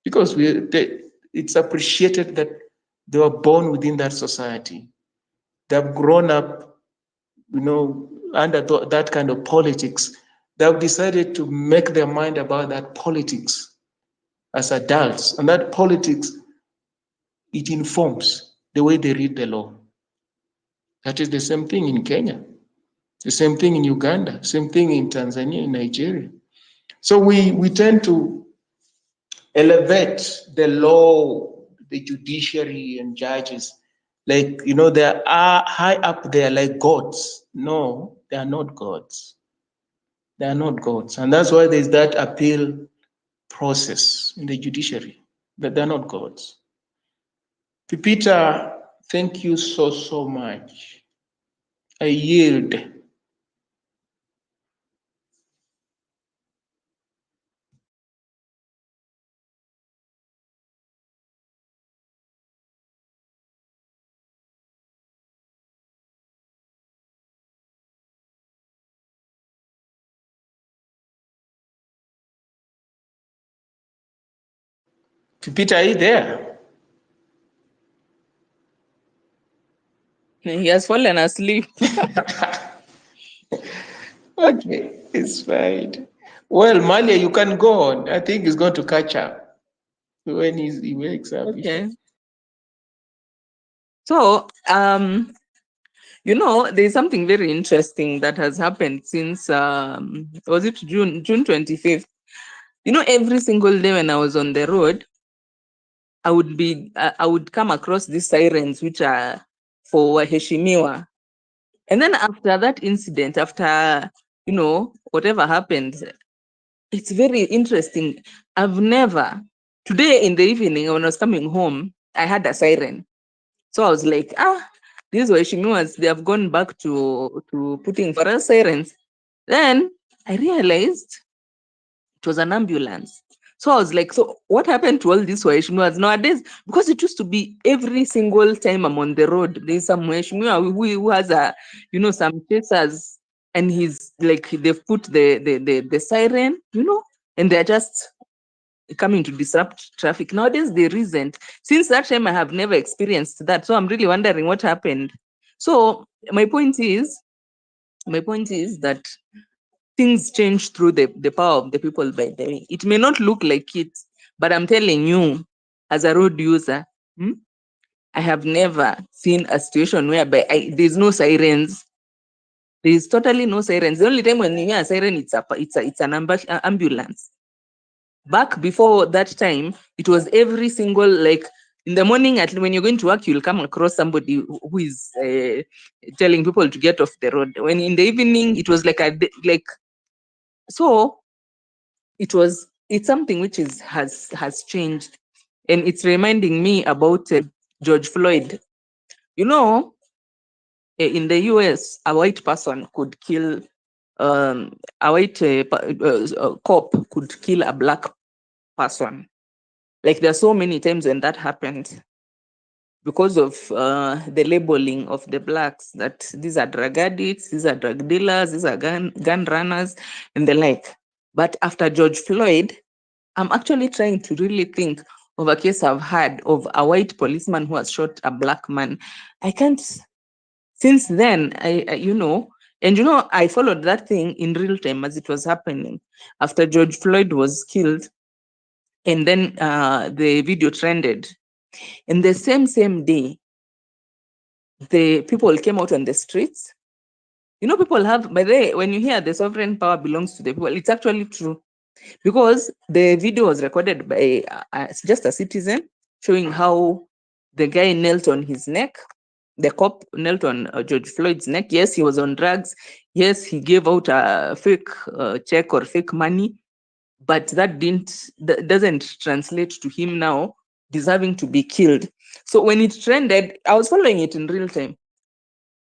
because it's appreciated that they were born within that society. They've grown up, under that kind of politics. They've decided to make their mind about that politics as adults. And that politics, it informs the way they read the law. That is the same thing in Kenya, the same thing in Uganda, same thing in Tanzania, in Nigeria. So we tend to elevate the law, the judiciary and judges, like, they are high up there like gods. No, they are not gods. They are not gods. And that's why there's that appeal process in the judiciary, but they're not gods. Peter, thank you so much. I yield. Peter, are you there? He has fallen asleep. Okay, it's fine. Well, Malia, you can go on. I think he's going to catch up when he wakes up. Okay. So, There's something very interesting that has happened since was it June 25th? Every single day when I was on the road, I would come across these sirens which are for Waheshimiwa. And then after that incident, after whatever happened, it's very interesting. Today in the evening when I was coming home, I had a siren. So I was like, these Waheshimiwas, they have gone back to putting for us sirens. Then I realized it was an ambulance. So I was like, so what happened to all these Waheshimiwas nowadays? Because it used to be every single time I'm on the road, there's some Waheshimiwa who has some chasers, and he's like, they've put the siren, and they're just coming to disrupt traffic. Nowadays, there isn't. Since that time, I have never experienced that. So I'm really wondering what happened. So my point is that things change through the power of the people, by the way. It may not look like it, but I'm telling you, as a road user, I have never seen a situation whereby there's no sirens. There is totally no sirens. The only time when you hear a siren, it's an ambulance. Back before that time, it was every single, like in the morning, when you're going to work, you'll come across somebody who is telling people to get off the road. When in the evening, it was so it's something which has changed, and it's reminding me about George Floyd. In the US, a white person could kill a white cop could kill a black person. Like, there are so many times when that happened because of the labeling of the blacks, that these are drug addicts, these are drug dealers, these are gun runners, and the like. But after George Floyd, I'm actually trying to really think of a case I've had of a white policeman who has shot a black man. I can't. Since then, I followed that thing in real time as it was happening. After George Floyd was killed, and then the video trended. And the same day, the people came out on the streets. People have, by the way, when you hear the sovereign power belongs to the people, it's actually true. Because the video was recorded by just a citizen, showing how the guy knelt on his neck. The cop knelt on George Floyd's neck. Yes, he was on drugs. Yes, he gave out a fake check or fake money. But that doesn't translate to him now deserving to be killed. So when it trended, I was following it in real time.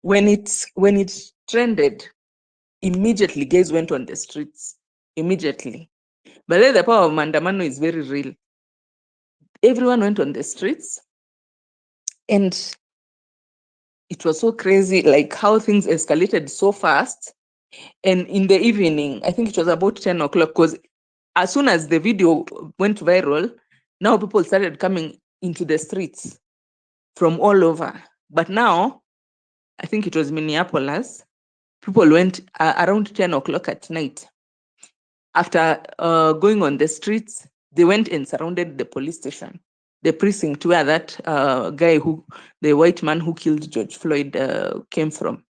When it trended, immediately guys went on the streets. Immediately. But then the power of Mandamano is very real. Everyone went on the streets, and it was so crazy, like how things escalated so fast. And in the evening, I think it was about 10 o'clock, because as soon as the video went viral, now people started coming into the streets from all over. But now, I think it was Minneapolis, people went around 10 o'clock at night. After going on the streets, they went and surrounded the police station, the precinct where that the white man who killed George Floyd came from.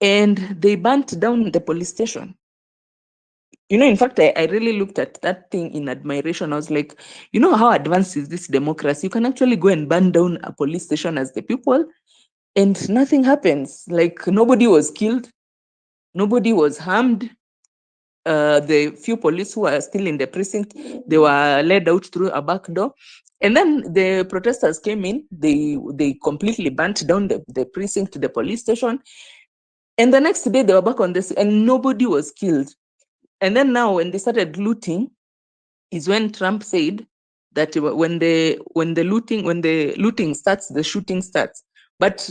And they burnt down the police station. In fact, I really looked at that thing in admiration. I was like, how advanced is this democracy? You can actually go and burn down a police station as the people, and nothing happens. Like, nobody was killed, nobody was harmed. The few police who are still in the precinct, they were led out through a back door. And then the protesters came in, they completely burnt down the precinct, the police station. And the next day they were back on this, and nobody was killed. And then now when they started looting, is when Trump said that when the looting starts, the shooting starts. But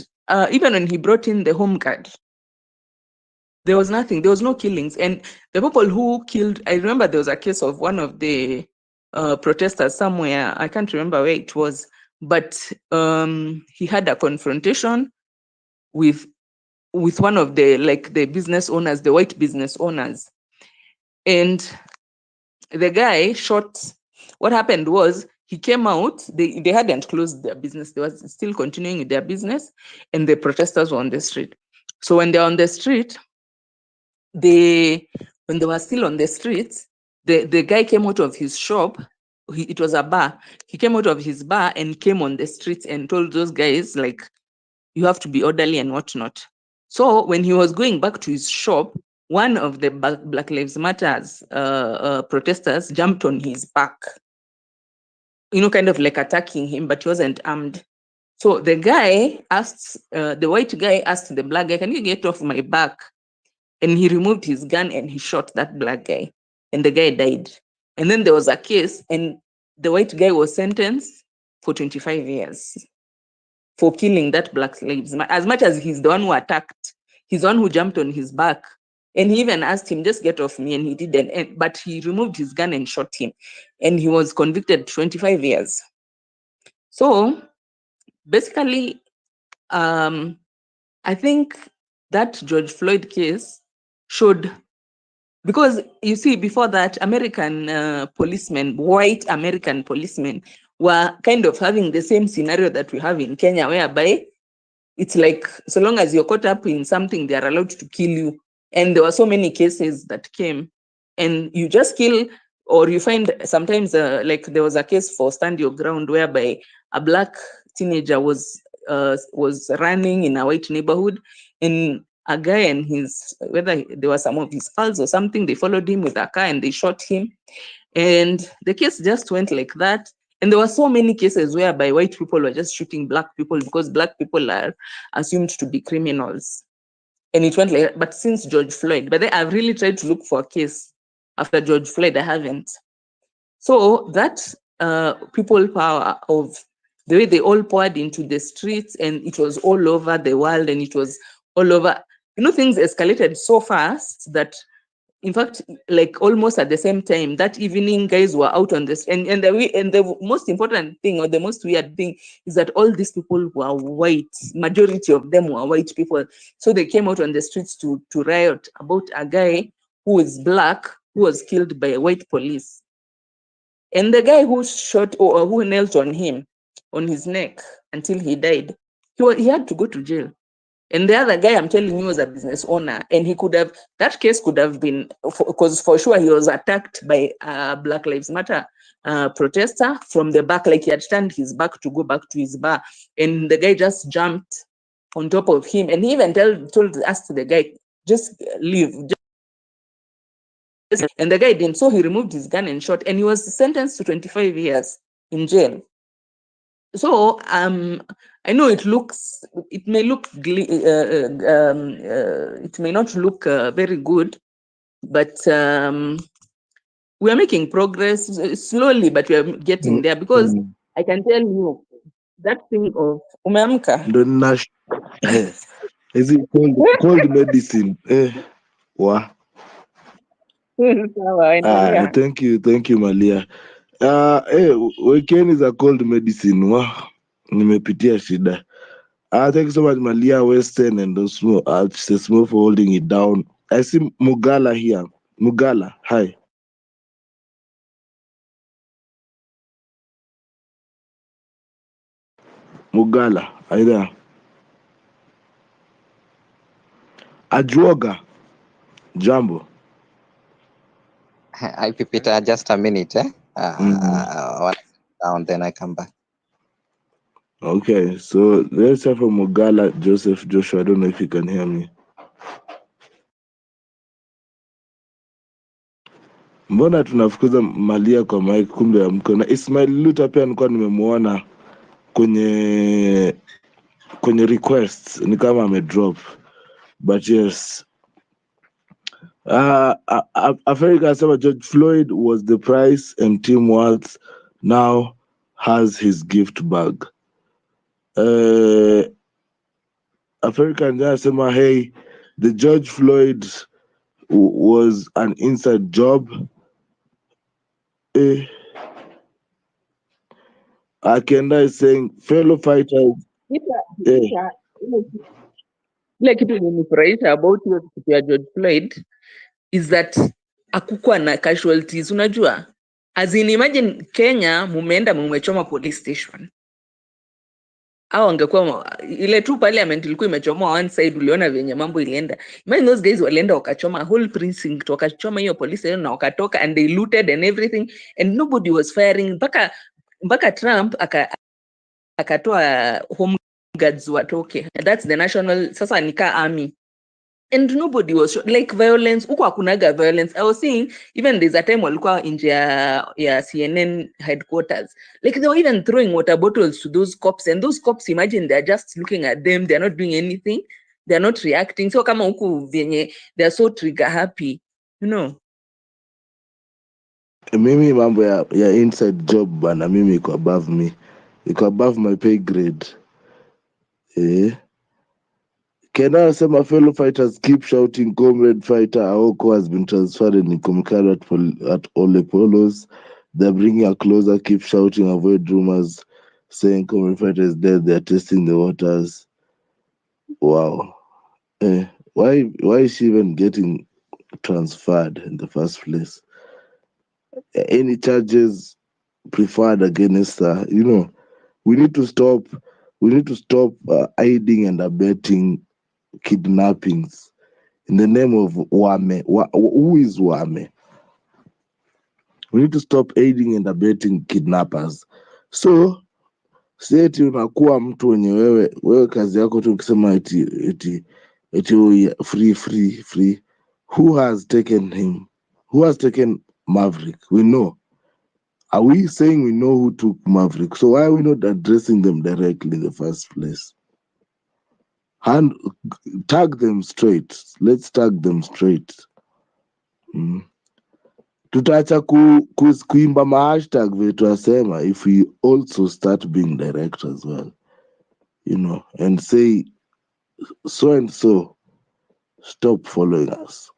even when he brought in the home guard, there was nothing. There was no killings. And the people who killed, I remember there was a case of one of the protesters somewhere. I can't remember where it was, but he had a confrontation with one of the business owners, the white business owners. And the guy shot. What happened was he came out, they hadn't closed their business. They were still continuing with their business, and the protesters were on the street. So when they're on the street, when they were still on the streets, the guy came out of his shop. It was a bar. He came out of his bar and came on the streets and told those guys, like, you have to be orderly and whatnot. So when he was going back to his shop, one of the Black Lives Matters protesters jumped on his back, kind of like attacking him, but he wasn't armed. So the guy asked, the white guy asked the black guy, can you get off my back? And he removed his gun and he shot that black guy, and the guy died. And then there was a case, and the white guy was sentenced for 25 years for killing that Black Lives Matter. As much as he's the one who attacked, he's the one who jumped on his back. And he even asked him, just get off me, and he didn't. But he removed his gun and shot him. And he was convicted 25 years. So basically, I think that George Floyd case showed, because you see, before that, American policemen, white American policemen, were kind of having the same scenario that we have in Kenya, whereby it's like, so long as you're caught up in something, they are allowed to kill you. And there were so many cases that came, and you just kill, or you find sometimes, like there was a case for Stand Your Ground, whereby a black teenager was running in a white neighborhood, and a guy and whether there were some of his pals or something, they followed him with a car and they shot him. And the case just went like that. And there were so many cases whereby white people were just shooting black people because black people are assumed to be criminals. And it went like that. But since George Floyd, but then I've really tried to look for a case after George Floyd, I haven't. So that people power of the way they all poured into the streets, and it was all over the world, and it was all over, things escalated so fast that, in fact, like almost at the same time, that evening, guys were out on this. And the most important thing, or the most weird thing, is that all these people were white. Majority of them were white people. So they came out on the streets to riot about a guy who is black, who was killed by white police. And the guy who shot, or who knelt on him, on his neck until he died, he had to go to jail. And the other guy, I'm telling you, was a business owner, and that case could have been, because for sure he was attacked by a Black Lives Matter protester from the back, like he had turned his back to go back to his bar, and the guy just jumped on top of him, and he even told us, the guy, just leave. And the guy didn't, so he removed his gun and shot, and he was sentenced to 25 years in jail. So I know it may not look very good, but we are making progress slowly, but we are getting there, because I can tell you that thing of Wamekataa. Is it cold medicine? Wow. Thank you, Malia. Weekend is a cold medicine. Wow. Nimepitia shida. Thank you so much, Malia, Western, and Sesmo for holding it down. I see Mugala here. Mugala, hi. Mugala, are you there? Ajuoga, Jambo. I Peter, just a minute. Down, then I come back. Okay, so let's have from Mugala, Joseph Joshua. I don't know if you can hear me. Mbona tunafukuza Malia kwa mic, kumbe amko na Ismail Luta pia nilikuwa nimemuona kwenye requests, ni kama amedrop, but yes. Africa said George Floyd was the price, and Tim Walz now has his gift bag. African said, hey, the George Floyd was an inside job. Akenda is saying, fellow fighters. Ile kitu ilinifurahisha about hiyo kitu ya George Floyd is that hakukuwa na casualties, unajua, As in, imagine Kenya mumeenda mumechoma police station. Au angekuwa ile tu parliament ilikuwa imechoma one side, uliona venye mambo ilienda. Imagine those guys walienda wakachoma whole precinct, wakachoma hiyo police station na wakatoka and they looted and everything and nobody was firing mpaka Trump akatoa home guards watoke. That's the national, sasa nika army. And nobody was like violence. Huko hakunaga violence. I was seeing even there's a time walikuwa nje ya CNN headquarters. Like they were even throwing water bottles to those cops, and those cops, imagine, they're just looking at them, they're not doing anything, they're not reacting. So kama huku venye they're so trigger happy, you know. Mimi mambo ya inside job bana, mimi iko above me, iko above my pay grade. Can I say my fellow fighters keep shouting, comrade fighter Aoko has been transferred and Nkomikaro at Ole Polos. They're bringing her closer, keep shouting, avoid rumors, saying comrade fighter is dead, they're testing the waters. Wow. Why is she even getting transferred in the first place? Any charges preferred against her? You know, we need to stop aiding and abetting kidnappings in the name of Wame. Who is Wame? We need to stop aiding and abetting kidnappers. So si eti unakuwa mtu wenye wewe kazi yako tu ukisema eti free. Who has taken him? Who has taken Maverick? We know. Are we saying we know who took Maverick? So why are we not addressing them directly in the first place? Tag them straight. Let's tag them straight. Tutaacha kuimba mahashtag vile tunasema if we also start being direct as well, you know, and say so and so stop following us.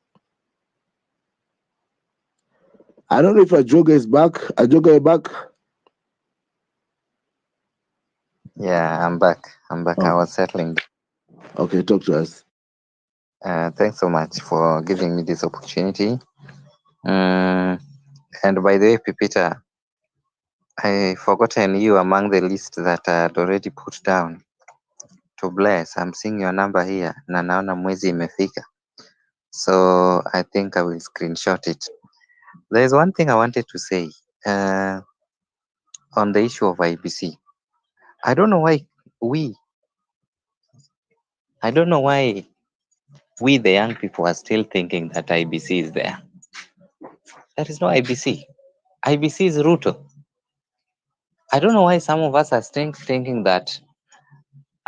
I don't know if Ajoga is back. Ajoga, you back? Yeah, I'm back. I was settling. Okay, talk to us. Thanks so much for giving me this opportunity. And by the way, Pipita, I forgotten you among the list that I had already put down to bless. I'm seeing your number here. Na naona mwezi imefika. So I think I will screenshot it. There is one thing I wanted to say on the issue of IEBC. I don't know why we, the young people, are still thinking that IEBC is there. There is no IEBC. IEBC is RUTO. I don't know why some of us are still thinking that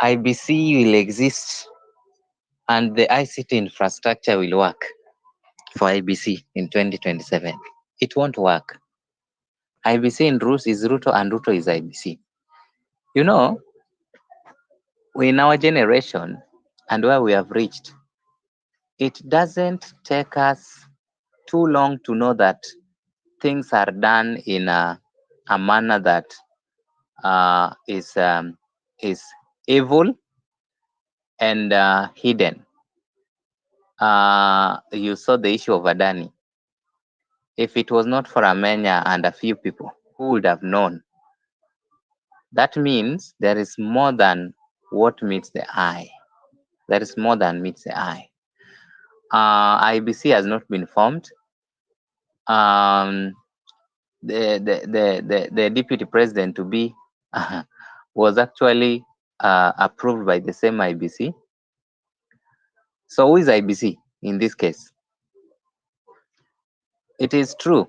IEBC will exist and the ICT infrastructure will work for IEBC in 2027. It won't work. IEBC in is RUTO and RUTO is IEBC. You know, in our generation and where we have reached, it doesn't take us too long to know that things are done in a manner that is evil and hidden. You saw the issue of Adani. If it was not for Amenya and a few people, who would have known? That means there is more than what meets the eye. There is more than meets the eye. IEBC has not been formed. The deputy president to be was actually approved by the same IEBC. So who is IEBC in this case? It is true.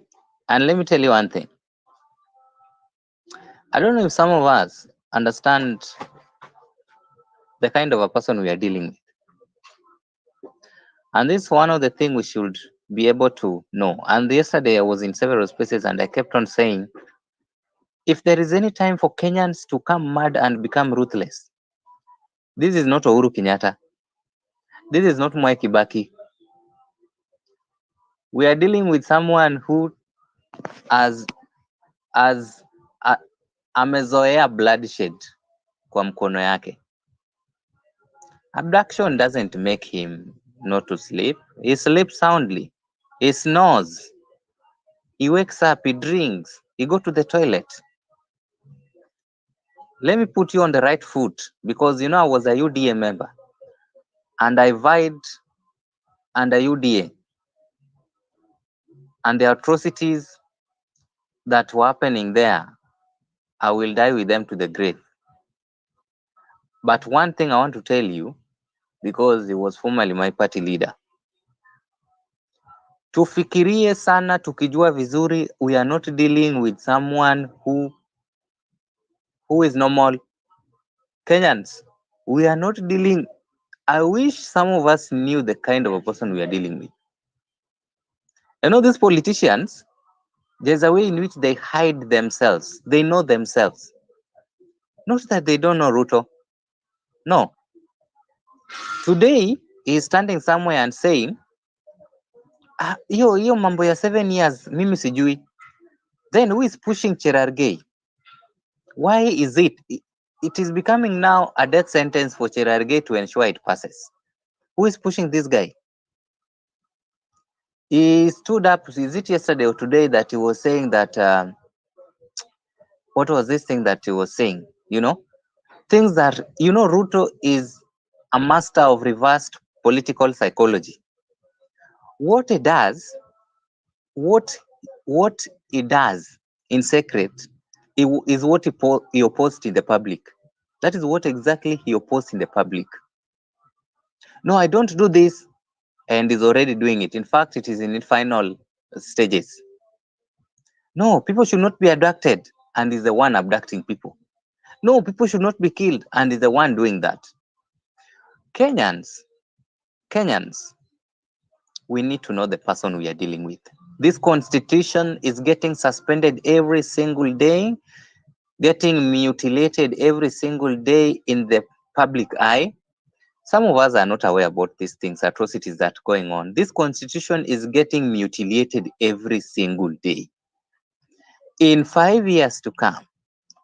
And let me tell you one thing. I don't know if some of us understand the kind of a person we are dealing with. And this is one of the things we should be able to know. And yesterday I was in several spaces and I kept on saying, if there is any time for Kenyans to come mad and become ruthless, this is not Uhuru Kenyatta. This is not Mwai Kibaki. We are dealing with someone who amezoea bloodshed kwa mkono yake. Abduction doesn't make him not to sleep. He sleeps soundly. He snores. He wakes up, he drinks, he go to the toilet. Let me put you on the right foot, because I was a UDA member and I vied under UDA, and the atrocities that were happening there, I will die with them to the grave. But one thing I want to tell you, because he was formerly my party leader, tufikirie sana tukijua vizuri, we are not dealing with someone who is normal. Kenyans, we are not dealing. I wish some of us knew the kind of a person we are dealing with. These politicians, there's a way in which they hide themselves. They know themselves. Not that they don't know RUTO. No. Today, he's standing somewhere and saying, hiyo mambo ya 7 years, mimi sijui. Then who is pushing Cherargei? Why is it? It is becoming now a death sentence for Cherargei to ensure it passes. Who is pushing this guy? He stood up, is it yesterday or today, that he was saying that, what was this thing that he was saying? Things that, RUTO is a master of reversed political psychology. What it does, what it does in secret is what he opposed in the public. That is what exactly he opposed in the public. No, I don't do this, and is already doing it. In fact, it is in its final stages. No, people should not be abducted, and is the one abducting people. No, people should not be killed, and is the one doing that. Kenyans, we need to know the person we are dealing with. This constitution is getting suspended every single day, getting mutilated every single day in the public eye. Some of us are not aware about these things, atrocities that are going on. This constitution is getting mutilated every single day. In 5 years to come,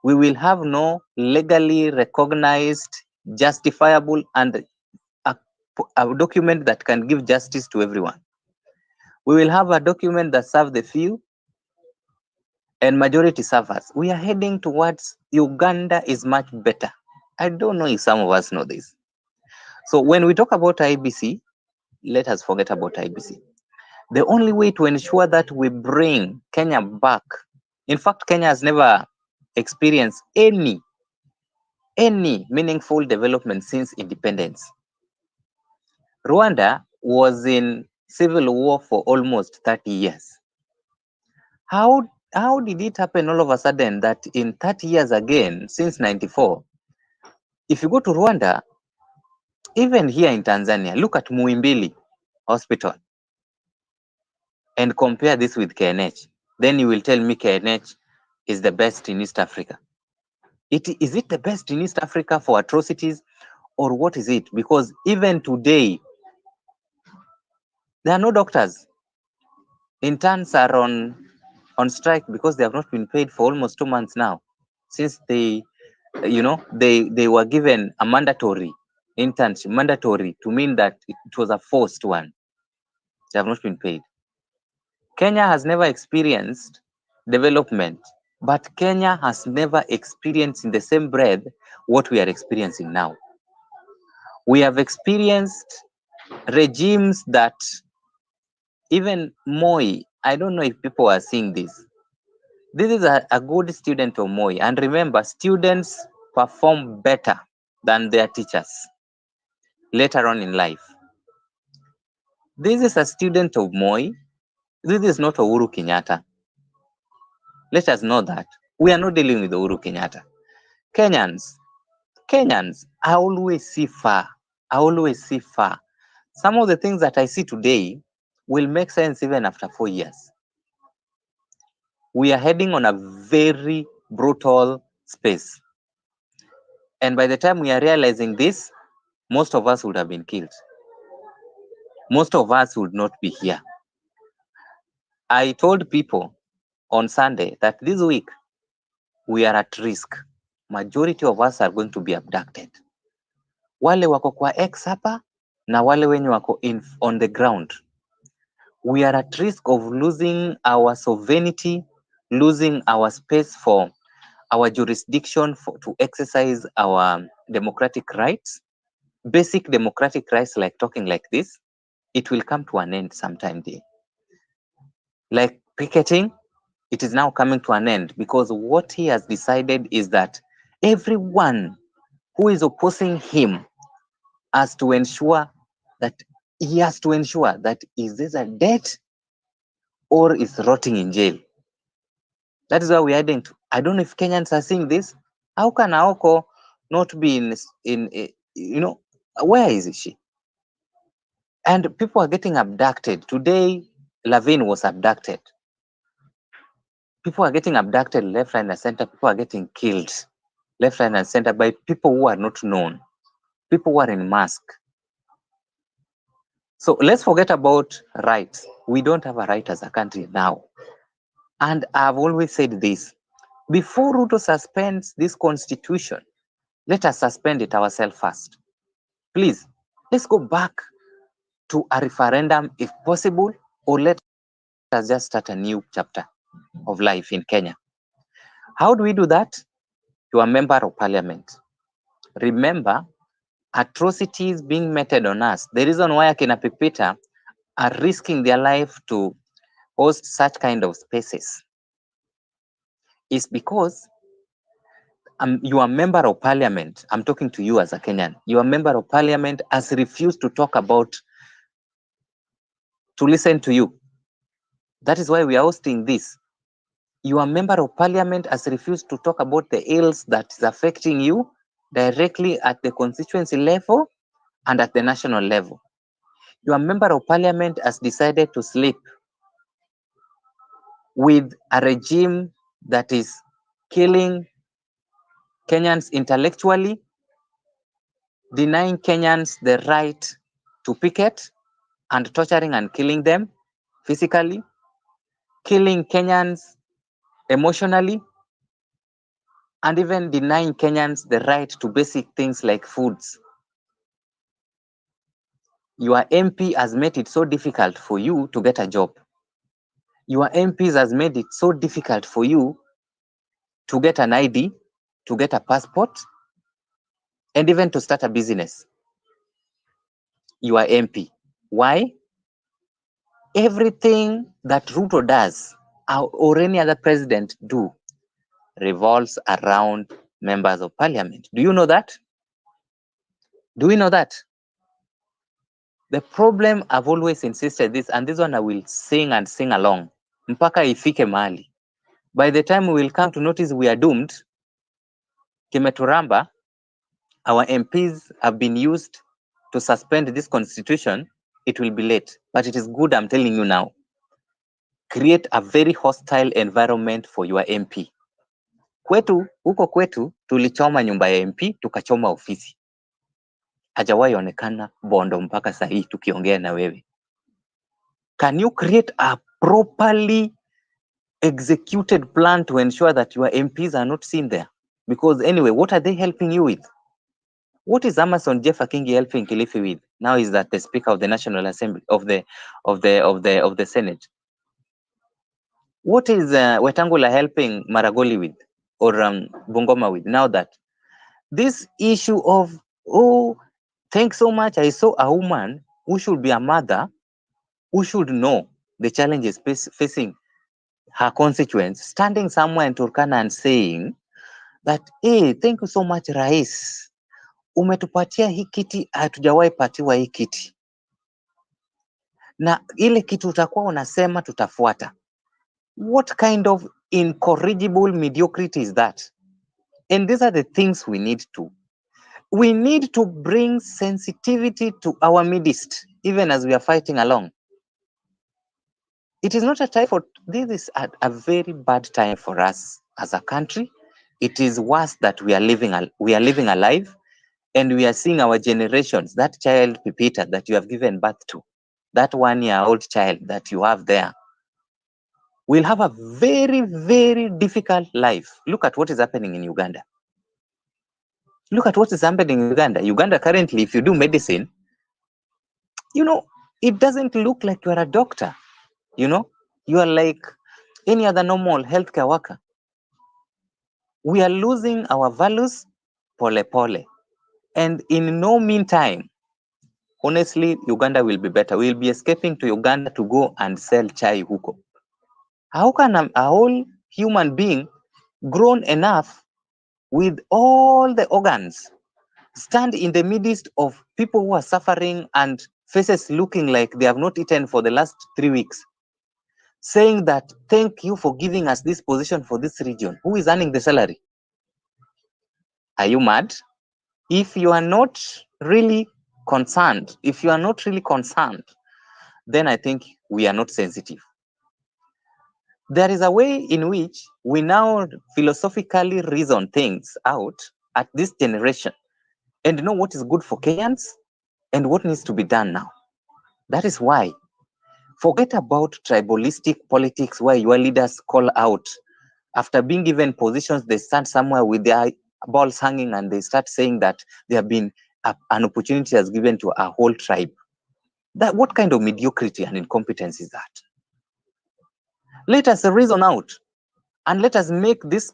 we will have no legally recognized, justifiable, and a document that can give justice to everyone. We will have a document that serves the few and majority suffers. We are heading towards Uganda is much better. I don't know if some of us know this. So when we talk about IEBC, let us forget about IEBC. The only way to ensure that we bring Kenya back, in fact, Kenya has never experienced any meaningful development since independence. Rwanda was in civil war for almost 30 years. How did it happen all of a sudden that in 30 years again, since 94, if you go to Rwanda, even here in Tanzania, look at Muhimbili Hospital and compare this with KNH. Then you will tell me KNH is the best in East Africa. Is it the best in East Africa for atrocities, or what is it? Because even today, there are no doctors. Interns are on strike because they have not been paid for almost 2 months now, since they were given a mandatory internship, mandatory to mean that it was a forced one. They have not been paid. Kenya has never experienced development, but Kenya has never experienced in the same breath what we are experiencing now. We have experienced regimes that even Moi, I don't know if people are seeing this. This is a good student of Moi. And remember, students perform better than their teachers later on in life. This is a student of Moi. This is not Uhuru Kenyatta. Let us know that. We are not dealing with Uhuru Kenyatta. Kenyans, I always see far. Some of the things that I see today will make sense even after 4 years. We are heading on a very brutal space. And by the time we are realizing this, most of us would have been killed. Most of us would not be here. I told people on Sunday that this week we are at risk. Majority of us are going to be abducted. Wale wako kwa X hapa na wale wenye wako on the ground. we are at risk of losing our sovereignty, losing our space for our jurisdiction to exercise our democratic rights, basic democratic rights like talking like this. It will come to an end sometime there. Like picketing, it is now coming to an end because what he has decided is that everyone who is opposing him has to ensure that is this a debt or is rotting in jail. That is why we are heading to. I don't know if Kenyans are seeing this. How can Aoko not be in where is she? And people are getting abducted. Today, Lavin was abducted. People are getting abducted left, right, and center. People are getting killed left, right, and center by people who are not known, people who are in mask. So let's forget about rights. We don't have a right as a country now. And I've always said this, before RUTO suspends this constitution, let us suspend it ourselves first. Please, let's go back to a referendum if possible, or let us just start a new chapter of life in Kenya. How do we do that? You are a member of parliament. Remember, atrocities being meted on us. The reason why Akina Pipita are risking their life to host such kind of spaces is because you are a member of parliament. I'm talking to you as a Kenyan. You are a member of parliament has refused to talk about, to listen to you. That is why we are hosting this. You are a member of parliament has refused to talk about the ills that is affecting you directly at the constituency level and at the national level. Your member of parliament has decided to sleep with a regime that is killing Kenyans intellectually, denying Kenyans the right to picket, and torturing and killing them physically, killing Kenyans emotionally, and even denying Kenyans the right to basic things like foods. Your MP has made it so difficult for you to get a job. Your MPs has made it so difficult for you to get an ID, to get a passport, and even to start a business. You are MP. Why? Everything that RUTO does or any other president do revolves around members of parliament. Do you know that? Do we know that? The problem, I've always insisted this, and this one I will sing and sing along. Mpaka ifike mahali. By the time we will come to notice we are doomed, Kimeturamba, our MPs have been used to suspend this constitution, it will be late. But it is good, I'm telling you now. Create a very hostile environment for your MP. Huko kwetu, tulichoma nyumba ya MP, tukachoma ofisi. Hajawahi onekana Bondo mpaka sahi tukiongea na wewe. Can you create a properly executed plan to ensure that your MPs are not seen there? Because anyway, what are they helping you with? What is Amason Jeff Akingi helping Kilifi with? Now is that the Speaker of the National Assembly of the Senate. What is Wetangula helping Maragoli with, or Bungoma with? Now that this issue of, oh, thanks so much, I saw a woman who should be a mother, who should know the challenges facing her constituents, standing somewhere in Turkana and saying that, hey, thank you so much, Rais. Umetupatia hii kiti, hatujawahi patiwa hii kiti. Na ile kitu utakuwa unasema tutafuata. What kind of incorrigible mediocrity is that? And these are the things we need to bring sensitivity to our midst, even as we are fighting along. It is not a time for, this is a very bad time for us as a country. It is worse that we are living alive, and we are seeing our generations, that child Pipita that you have given birth to, that 1-year-old child that you have there, will have a very, very difficult life. Look at what is happening in Uganda. Look at what is happening in Uganda. Uganda currently, if you do medicine, it doesn't look like you're a doctor. You know, you are like any other normal healthcare worker. We are losing our values pole pole. And in no meantime, honestly, Uganda will be better. We'll be escaping to Uganda to go and sell chai huko. How can a whole human being grown enough with all the organs stand in the midst of people who are suffering and faces looking like they have not eaten for the last 3 weeks, saying that thank you for giving us this position for this region? Who is earning the salary? Are you mad? If you are not really concerned, then I think we are not sensitive. There is a way in which we now philosophically reason things out at this generation and know what is good for Kenyans and what needs to be done now. That is why forget about tribalistic politics where your leaders call out. After being given positions, they stand somewhere with their balls hanging and they start saying that there have been an opportunity has given to a whole tribe. That what kind of mediocrity and incompetence is that? Let us reason out and let us make this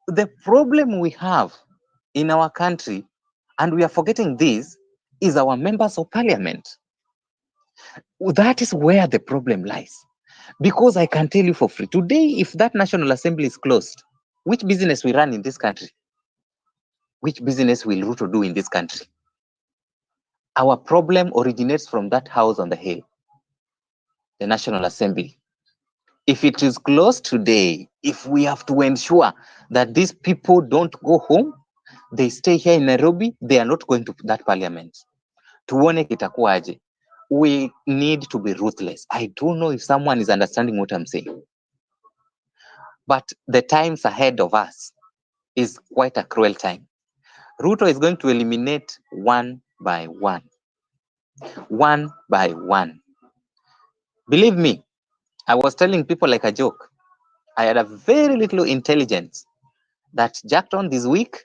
the problem we have in our country, and we are forgetting this, is our members of parliament. That is where the problem lies. Because I can tell you for free, today, if that National Assembly is closed, which business we run in this country? Which business will RUTO do in this country? Our problem originates from that house on the hill, the National Assembly. If it is closed today, if we have to ensure that these people don't go home, they stay here in Nairobi, they are not going to that parliament. Tuone kitakuwaje. We need to be ruthless. I don't know if someone is understanding what I'm saying. But the times ahead of us is quite a cruel time. RUTO is going to eliminate one by one. One by one. Believe me, I was telling people like a joke. I had a very little intelligence that jacked on this week.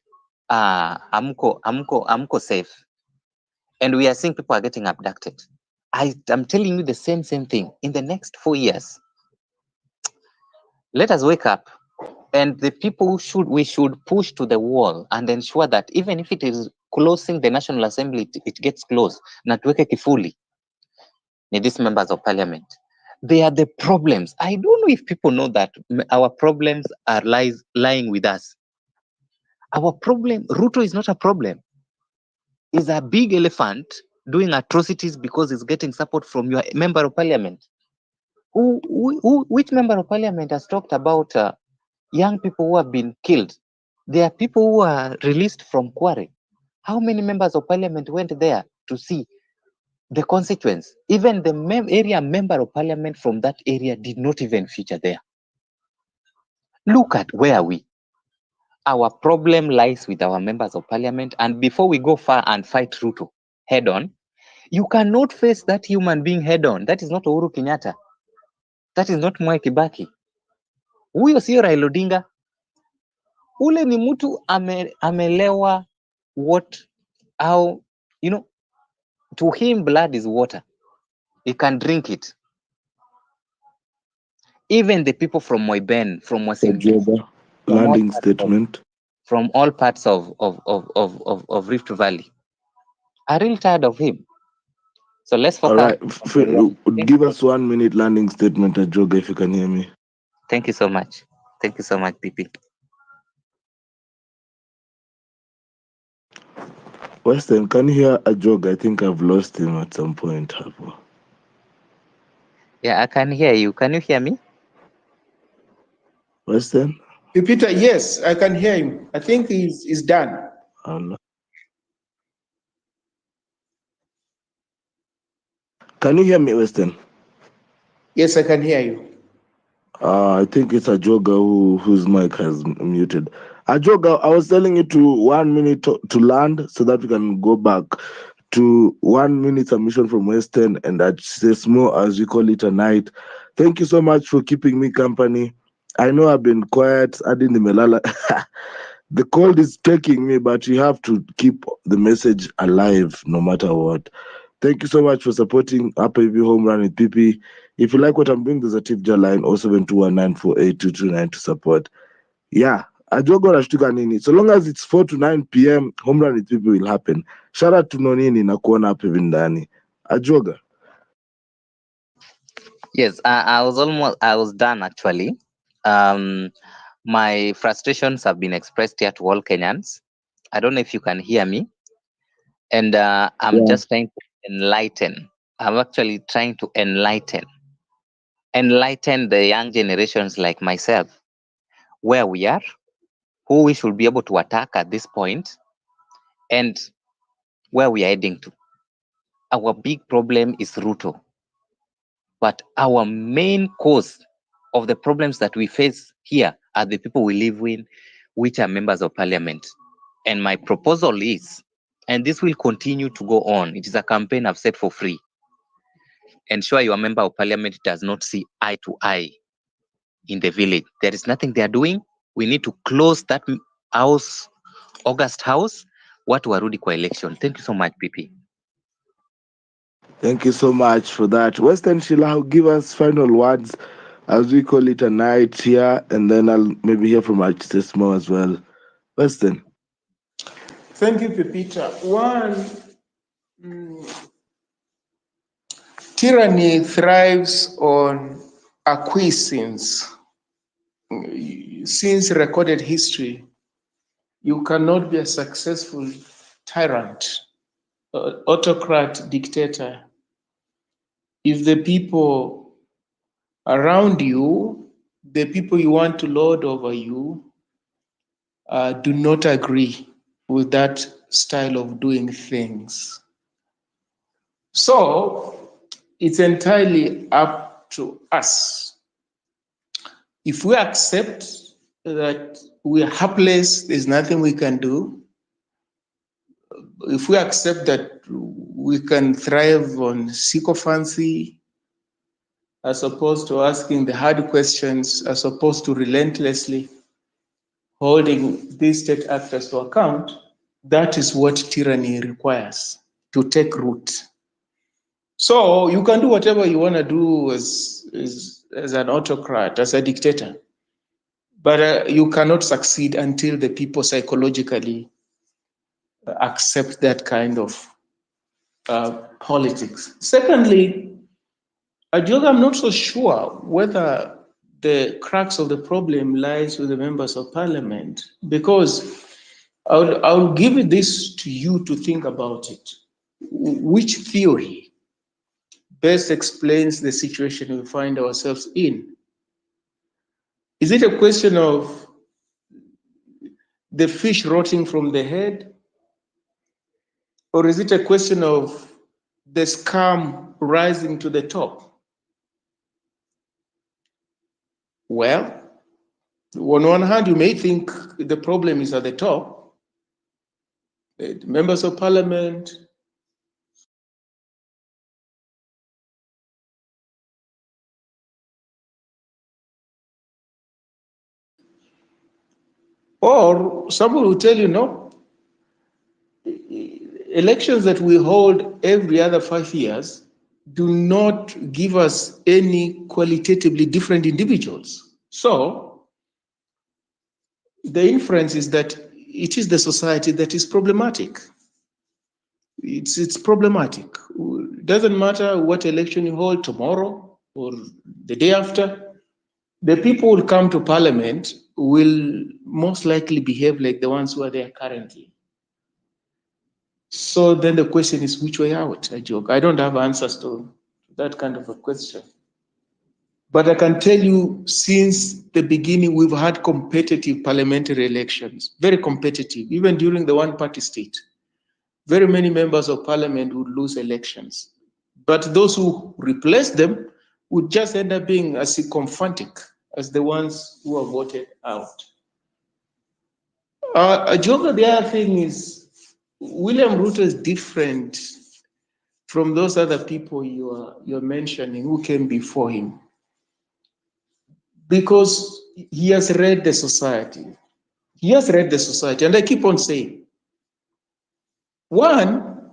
Amko safe. And we are seeing people are getting abducted. I'm telling you the same thing. In the next 4 years, let us wake up, and the people we should push to the wall and ensure that even if it is closing the National Assembly, it gets closed. Na tuweke kifuli ni these members of parliament. They are the problems. I don't know if people know that our problems are lying with us. Our problem, RUTO is not a problem. It's a big elephant doing atrocities because it's getting support from your member of parliament. Which member of parliament has talked about young people who have been killed? There are people who are released from Kware. How many members of parliament went there to see the consequence? Even the area member of parliament from that area did not even feature there. Look at where we. Our problem lies with our members of parliament, and before we go far and fight RUTO head on, you cannot face that human being head on. That is not Uhuru Kenyatta. That is not Mwai Kibaki. Huyo sio Raila Odinga. Ule ni mtu amelewa how, you know, to him blood is water. He can drink it. Even the people from Moiben, from Wasingishu, landing statement, from all parts of Rift Valley are really tired of him. So let's focus. All right, give us 1 minute landing statement, Ajoga, if you can hear me. Thank you so much. Thank you so much, PP. Western, can you hear Ajoga? I think I've lost him at some point. Yeah, I can hear you. Can you hear me? Western? Peter, yes, I can hear him. I think he's done. Can you hear me, Western? Yes, I can hear you. I think it's Ajoga whose mic has muted. Ajoga, I was telling you to 1 minute to land so that we can go back to 1 minute submission from Western, and that's as more as we call it a night. Thank you so much for keeping me company. I know I've been quiet. I didn't melala. The cold is taking me, but you have to keep the message alive no matter what. Thank you so much for supporting Upper View Home Run with PP. If you like what I'm doing, there's a tip jar line 0721948229 to support. Yeah, Ajogo nashtuka nini. So long as it's 4 to 9 p.m., home run with people will happen. Shout out to Nonini na kuona hapa hivi ndani. Ajoga. Yes, I was done actually. My frustrations have been expressed here to all Kenyans. I don't know if you can hear me. And I'm just trying to enlighten. I'm actually trying to enlighten the young generations like myself, where we are, who we should be able to attack at this point, and where we are heading to. Our big problem is RUTO. But our main cause of the problems that we face here are the people we live with, which are members of parliament. And my proposal is, and this will continue to go on, it is a campaign I've set for free. Ensure your member of parliament does not see eye to eye in the village. There is nothing they are doing. We need to close that house, August house, watu warudi kwa election. Thank you so much, PP. Thank you so much for that. Western Sheila, give us final words as we call it a night here, and then I'll maybe hear from Architect as well. Western. Thank you, Pepita. One, tyranny thrives on acquiescence. Since recorded history, you cannot be a successful tyrant, autocrat, dictator, if the people around you, the people you want to lord over you, do not agree with that style of doing things. So it's entirely up to us. If we accept that we are helpless, there's nothing we can do. If we accept that we can thrive on sycophancy, as opposed to asking the hard questions, as opposed to relentlessly holding these state actors to account, that is what tyranny requires to take root. So you can do whatever you want to do as an autocrat, as a dictator, but you cannot succeed until the people psychologically accept that kind of politics. Secondly, Adioga, I'm not so sure whether the crux of the problem lies with the members of parliament, because I'll give this to you to think about it. Which theory best explains the situation we find ourselves in? Is it a question of the fish rotting from the head? Or is it a question of the scum rising to the top? Well, on one hand, you may think the problem is at the top. The members of parliament, or someone will tell you, no, elections that we hold every other 5 years do not give us any qualitatively different individuals. So the inference is that it is the society that is problematic. It's problematic. It doesn't matter what election you hold tomorrow or the day after. The people who will come to parliament will most likely behave like the ones who are there currently. So then the question is, which way out? I joke. I don't have answers to that kind of a question. But I can tell you, since the beginning, we've had competitive parliamentary elections, very competitive, even during the one-party state. Very many members of parliament would lose elections. But those who replace them would just end up being as sycophantic as the ones who are voted out. Joga, the other thing is, William Ruto is different from those other people you're mentioning who came before him, because he has read the society. He has read the society, and I keep on saying, one,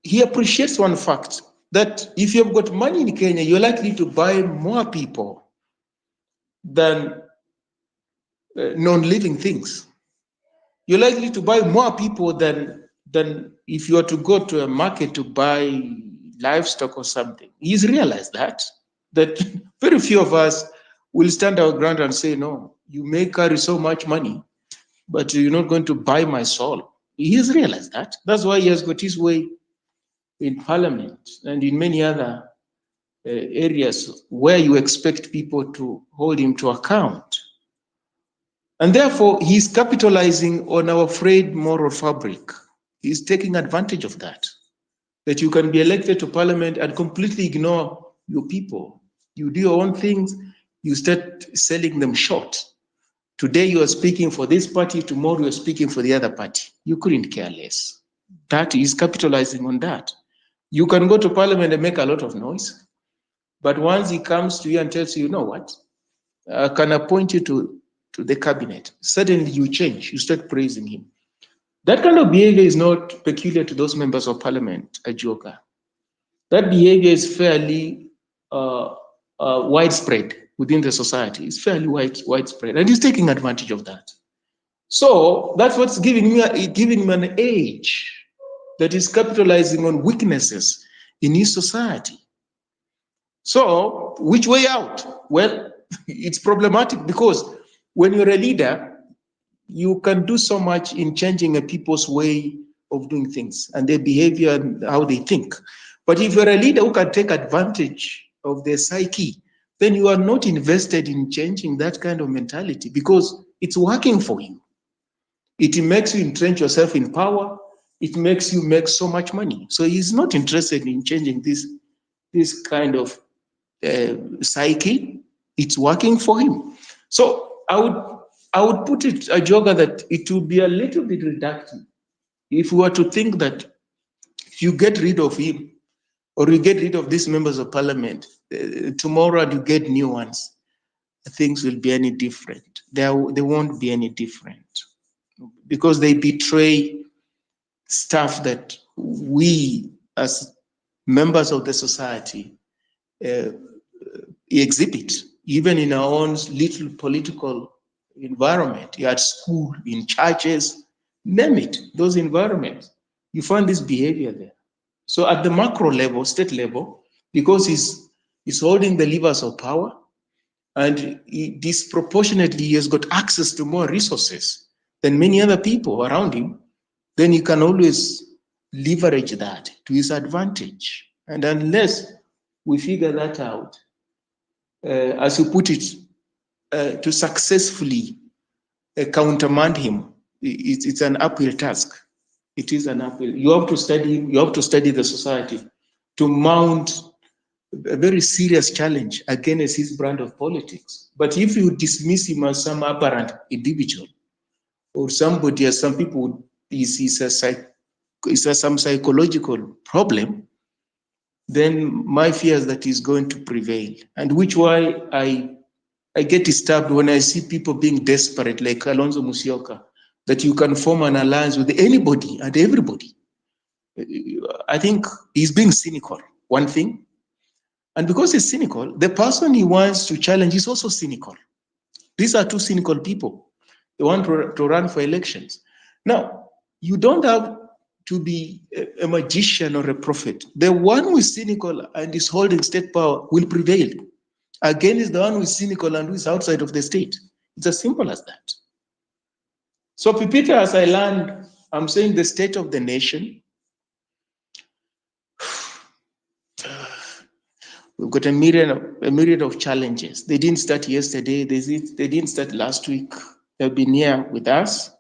he appreciates one fact, that if you've got money in Kenya, you're likely to buy more people than non-living things. You're likely to buy more people than if you were to go to a market to buy livestock or something. He's realized that very few of us will stand our ground and say, no, you may carry so much money, but you're not going to buy my soul. He has realized that. That's why he has got his way in Parliament and in many other areas where you expect people to hold him to account. And therefore, he's capitalizing on our frayed moral fabric. He's taking advantage of that you can be elected to Parliament and completely ignore your people. You do your own things, you start selling them short. Today you are speaking for this party, tomorrow you're speaking for the other party. You couldn't care less. That is capitalizing on that. You can go to Parliament and make a lot of noise, but once he comes to you and tells you, you know what, I can appoint you to the cabinet, suddenly you change, you start praising him. That kind of behavior is not peculiar to those members of Parliament, Ajoka. That behavior is fairly widespread within the society. It's fairly widespread, and he's taking advantage of that. So that's what's giving him an edge, that is capitalizing on weaknesses in his society. So which way out? Well, it's problematic because when you're a leader, you can do so much in changing a people's way of doing things and their behavior and how they think. But if you're a leader who can take advantage of their psyche, then you are not invested in changing that kind of mentality because it's working for you. It makes you entrench yourself in power. It makes you make so much money. So he's not interested in changing this kind of psyche. It's working for him. So I would put it, Ajoga, that it would be a little bit reductive if we were to think that if you get rid of him or you get rid of these members of parliament, tomorrow and you get new ones, things will be any different. They won't be any different because they betray stuff that we as members of the society exhibit, even in our own little political environment, at school, in churches, name it, those environments, you find this behavior there. So at the macro level, state level, because he's holding the levers of power and disproportionately he has got access to more resources than many other people around him, then he can always leverage that to his advantage. And unless we figure that out, as you put it, to successfully countermand him, it's an uphill task. It is an uphill. You have to study him, you have to study the society to mount a very serious challenge against his brand of politics. But if you dismiss him as some aberrant individual or somebody, as some people, is some psychological problem, then my fear is that he's going to prevail. And which why I get disturbed when I see people being desperate, like Alonso Musyoka, that you can form an alliance with anybody and everybody. I think he's being cynical, one thing. And because he's cynical, the person he wants to challenge is also cynical. These are two cynical people. They want to run for elections. Now, you don't have to be a magician or a prophet. The one who is cynical and is holding state power will prevail against the one who is cynical and who is outside of the state. It's as simple as that. So, Pipita, as I learned, I'm saying the state of the nation. We've got a myriad of challenges. They didn't start yesterday. They didn't start last week. They've been here with us.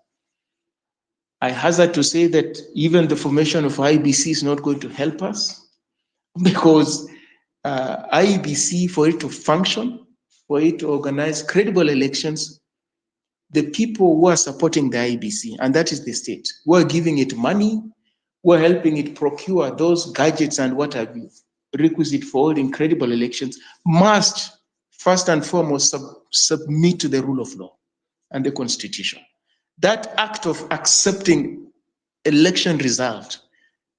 I hazard to say that even the formation of IEBC is not going to help us because IEBC, for it to function, for it to organize credible elections, the people who are supporting the IEBC, and that is the state, who are giving it money, who are helping it procure those gadgets and what have you, requisite for holding credible elections, must first and foremost submit to the rule of law and the constitution. That act of accepting election result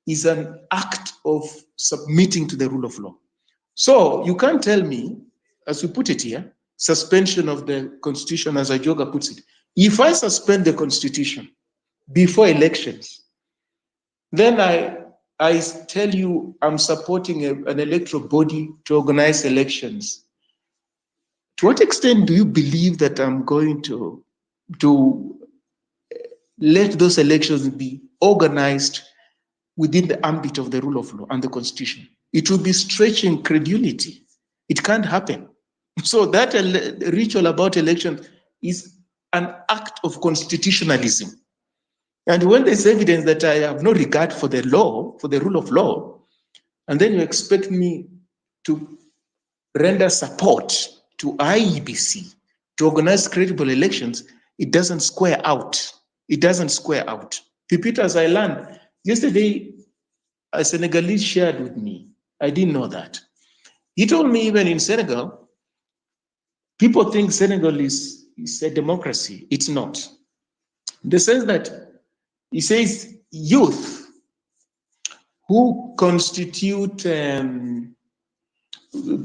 is an act of submitting to the rule of law. So you can't tell me, as we put it here, suspension of the constitution, as Ajoga puts it. If I suspend the constitution before elections, then I tell you I'm supporting an electoral body to organize elections. To what extent do you believe that I'm going to let those elections be organized within the ambit of the rule of law and the constitution? It will be stretching credulity. It can't happen. So that ritual about election is an act of constitutionalism. And when there's evidence that I have no regard for the law, for the rule of law, and then you expect me to render support to IEBC to organize credible elections, it doesn't square out. It doesn't square out. Pipita, as I learned yesterday, a Senegalese shared with me. I didn't know that. He told me even in Senegal, people think Senegal is a democracy. It's not. In the sense that he says youth who constitute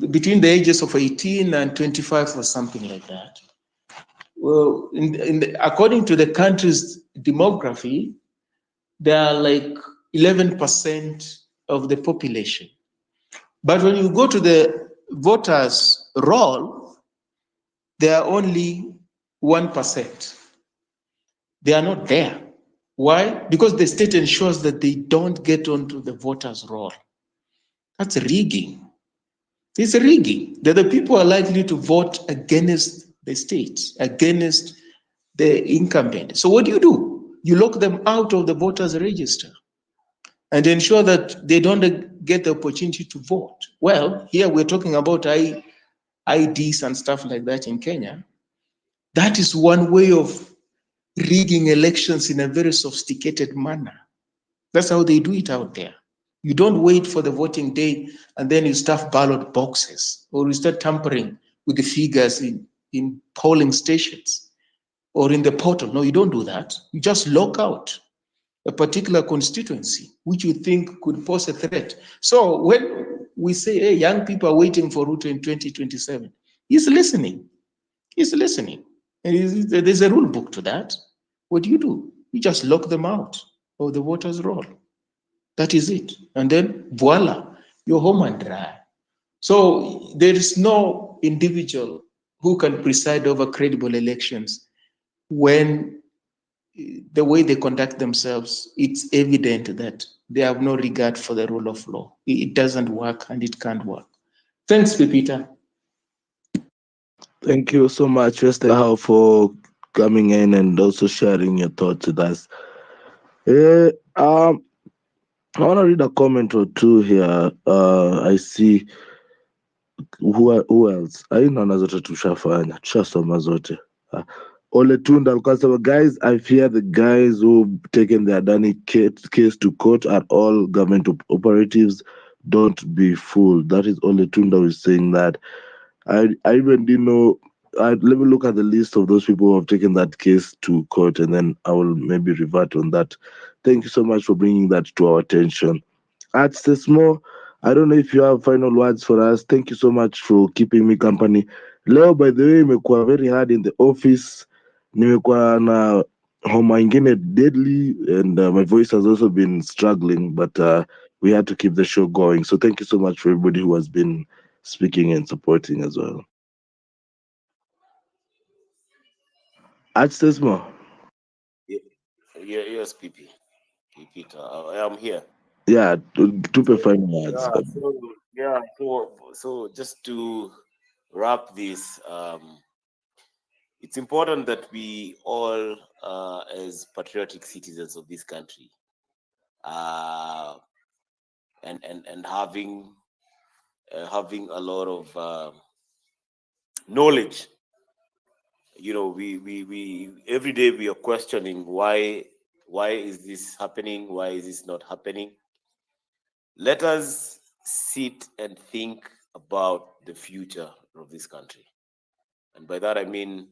between the ages of 18 and 25 or something like that. Well, according to the country's demography, they are like 11% of the population. But when you go to the voters' roll, they are only 1%. They are not there. Why? Because the state ensures that they don't get onto the voters' roll. That's rigging. It's rigging. That the people are likely to vote against the state, against the incumbent. So what do? You lock them out of the voters' register and ensure that they don't get the opportunity to vote. Well, here we're talking about IDs and stuff like that in Kenya. That is one way of rigging elections in a very sophisticated manner. That's how they do it out there. You don't wait for the voting day and then you stuff ballot boxes or you start tampering with the figures in polling stations or in the portal. No, you don't do that. You just lock out a particular constituency which you think could pose a threat. So when we say, hey, young people are waiting for RUTO in 2027, he's listening. He's listening. And there's a rule book to that. What do? You just lock them out of the voters' roll. That is it. And then voila, you're home and dry. So there is no individual who can preside over credible elections when the way they conduct themselves, it's evident that they have no regard for the rule of law. It doesn't work and it can't work. Thanks, Pepita. Thank you so much, Westerhow, for coming in and also sharing your thoughts with us. I want to read a comment or two here. I see who else? Aina zote tushafanya, tushasoma zote. Ole Tunda alikuwa anasema, guys, I fear the guys who've taken the Adani case to court are all government operatives. Don't be fooled. That is Ole Tunda who is saying that. I even didn't know. Let me look at the list of those people who have taken that case to court, and then I will maybe revert on that. Thank you so much for bringing that to our attention. At Sesmo, I don't know if you have final words for us. Thank you so much for keeping me company. Leo, by the way, imekuwa very hard in the office. Nimekuwa na homa ingine deadly, and my voice has also been struggling, but we had to keep the show going. So thank you so much for everybody who has been speaking and supporting as well. At Sesmo. Yes, Peter, I am here. Yeah, tupe final words. So just to wrap this, it's important that we all, as patriotic citizens of this country, and having a lot of knowledge. You know, we every day we are questioning why is this happening? Why is this not happening? Let us sit and think about the future of this country. And by that I mean,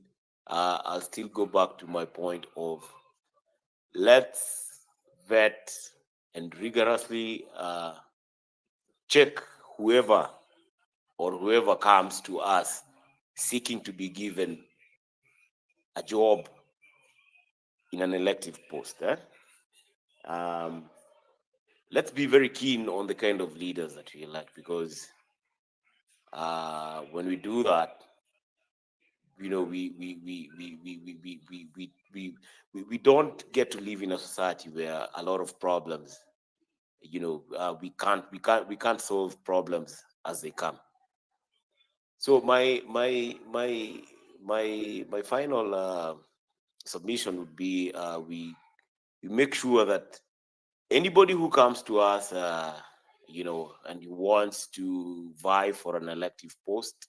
I'll still go back to my point of let's vet and rigorously check whoever comes to us seeking to be given a job in an elective post. Let's be very keen on the kind of leaders that we elect, because when we do that, we don't get to live in a society where a lot of problems, we can't solve problems as they come. So my final submission would be, we make sure that anybody who comes to us, and wants to vie for an elective post,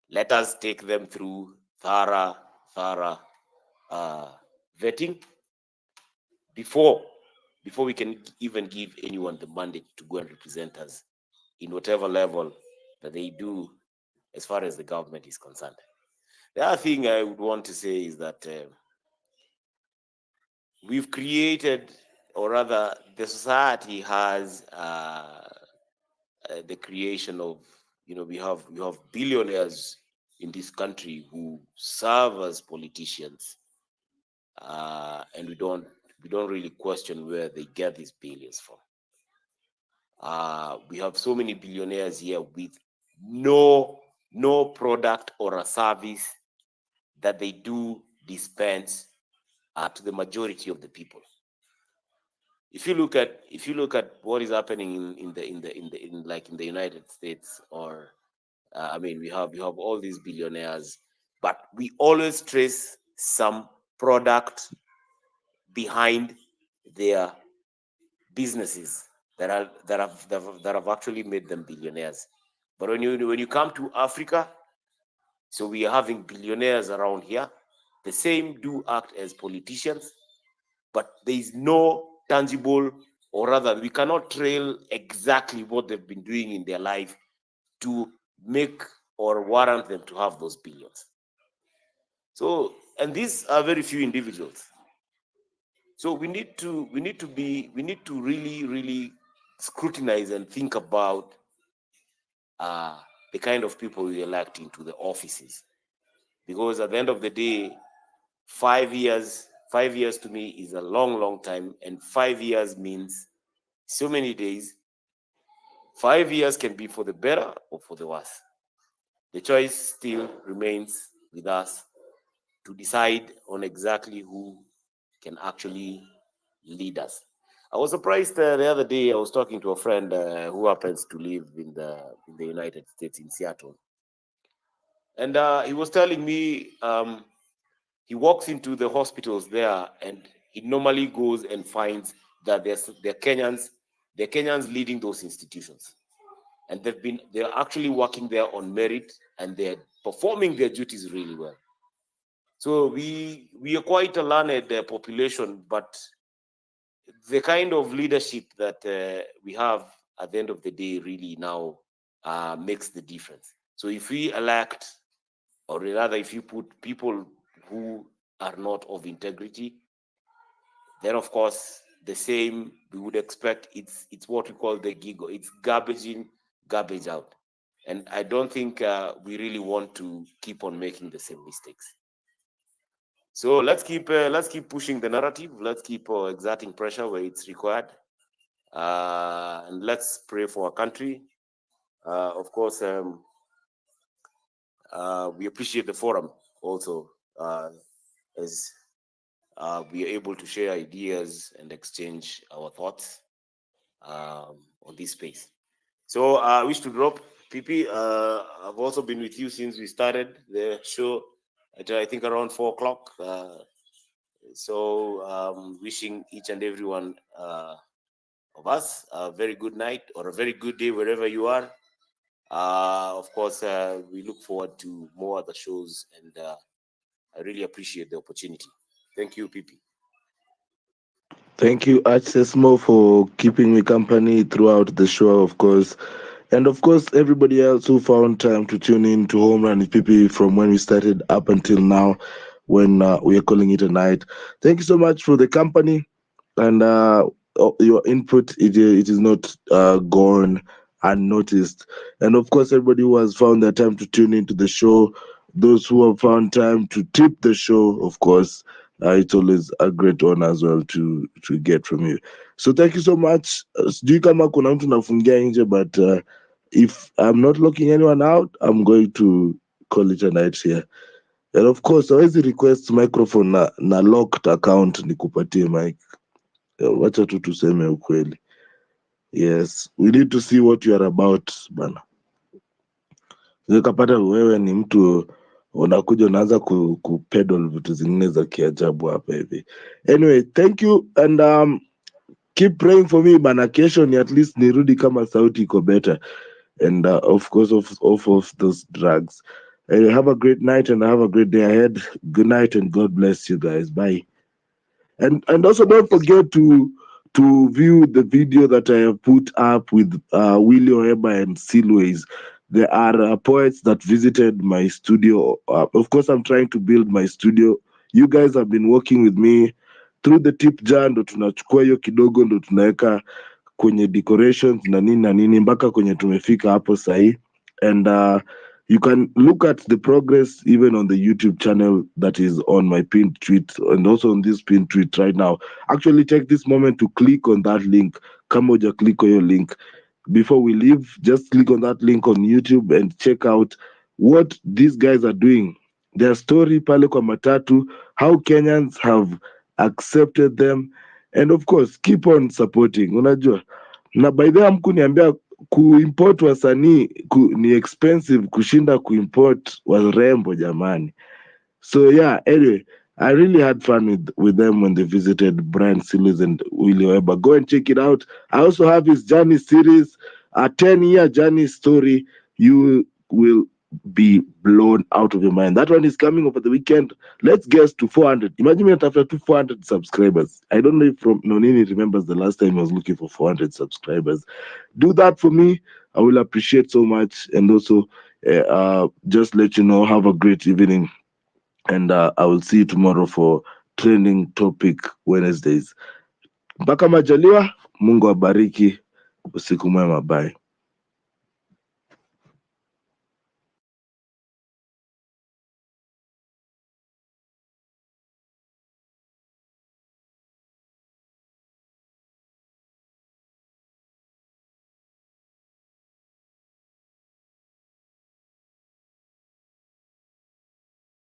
let us take them through thorough vetting before we can even give anyone the mandate to go and represent us in whatever level that they do, as far as the government is concerned. The other thing I would want to say is that we've created, or rather the society has the creation of, we have billionaires in this country who serve as politicians, and we don't really question where they get these billions from. We have so many billionaires here with no product or a service that they do dispense to the majority of the people. If you look at what is happening in the United States, or we have all these billionaires, but we always trace some product behind their businesses that have actually made them billionaires. But when you come to Africa, so we are having billionaires around here. The same do act as politicians, but there is no tangible, or rather, we cannot trail exactly what they've been doing in their life to make or warrant them to have those billions. So, and these are very few individuals. So we need to really scrutinize and think about the kind of people we elect into the offices, because at the end of the day, 5 years to me is a long time, and 5 years means so many days. 5 years can be for the better or for the worse. The choice still remains with us to decide on exactly who can actually lead us. I was surprised the other day. I was talking to a friend who happens to live in the United States, in Seattle, and he was telling me he walks into the hospitals there, and he normally goes and finds that they're Kenyans leading those institutions, and they're actually working there on merit, and they're performing their duties really well. So we are quite a learned population, but the kind of leadership that we have at the end of the day really now makes the difference. So if we elect, or rather if you put people who are not of integrity, then of course the same we would expect. It's what we call the giggle. It's garbage in, garbage out. And I don't think we really want to keep on making the same mistakes. So let's keep pushing the narrative. Let's keep exerting pressure where it's required, and let's pray for our country. Of course, we appreciate the forum also, as we are able to share ideas and exchange our thoughts on this space. So I wish to drop PP. I've also been with you since we started the show at I think around 4 o'clock. So wishing each and every one of us a very good night or a very good day wherever you are. Of course, we look forward to more other shows, and I really appreciate the opportunity. Thank you, PP. Thank you, Accessmo, for keeping me company throughout the show, of course. And of course, everybody else who found time to tune in to Home Run PP from when we started up until now, when we are calling it a night. Thank you so much for the company. And your input, it is not gone unnoticed. And of course, everybody who has found their time to tune into the show, those who have found time to tip the show, of course, it's always a great honor as well to get from you. So thank you so much. Sijui kama kuna mtu nafungia nje, but if I'm not locking anyone out, I'm going to call it a night here. And of course, always request microphone na locked account nikupatie mic. Wacha tu tuseme ukweli. Yes, we need to see what you are about bana. Nikapata wewe ni mtu unakuja unaanza kupedal vitu zingine za kiajabu hapa hivi. Anyway, thank you and keep praying for me bana. Kesho ni at least nirudi kama sauti iko better, and of course of those drugs. Have a great night and have a great day ahead. Good night and God bless you guys. Bye. And also don't forget to view the video that I have put up with Willie Oeba and Silways. There are poets that visited my studio. Of course, I'm trying to build my studio. You guys have been working with me through the tip jar, ndo tunachukua hiyo kidogo ndo tunaweka kwenye decorations na nini mpaka kwenye tumefika hapo sahi. And you can look at the progress even on the YouTube channel that is on my pinned tweet and also on this pinned tweet right now. Actually, take this moment to click on that link. Kama uja click on your link. Before we leave, just click on that link on YouTube and check out what these guys are doing. Their story pale kwa matatu, how Kenyans have accepted them, and of course, keep on supporting. Unajua, na by the way, hamkuniambia kuimport wasanii ni expensive kushinda kuimport warembo jamani. So yeah, anyway, I really had fun with them when they visited Brian Silis and Willie Oeba. Go and check it out. I also have his journey series, a 10-year journey story. You will be blown out of your mind. That one is coming over the weekend. Let's guess to 400. Imagine me after 400 subscribers. I don't know if from Nonini remembers the last time I was looking for 400 subscribers. Do that for me. I will appreciate so much. And also, just let you know, have a great evening. And I will see you tomorrow for Trending Topic Wednesdays. Mpaka majaliwa, Mungu abariki, usiku mwema, bye.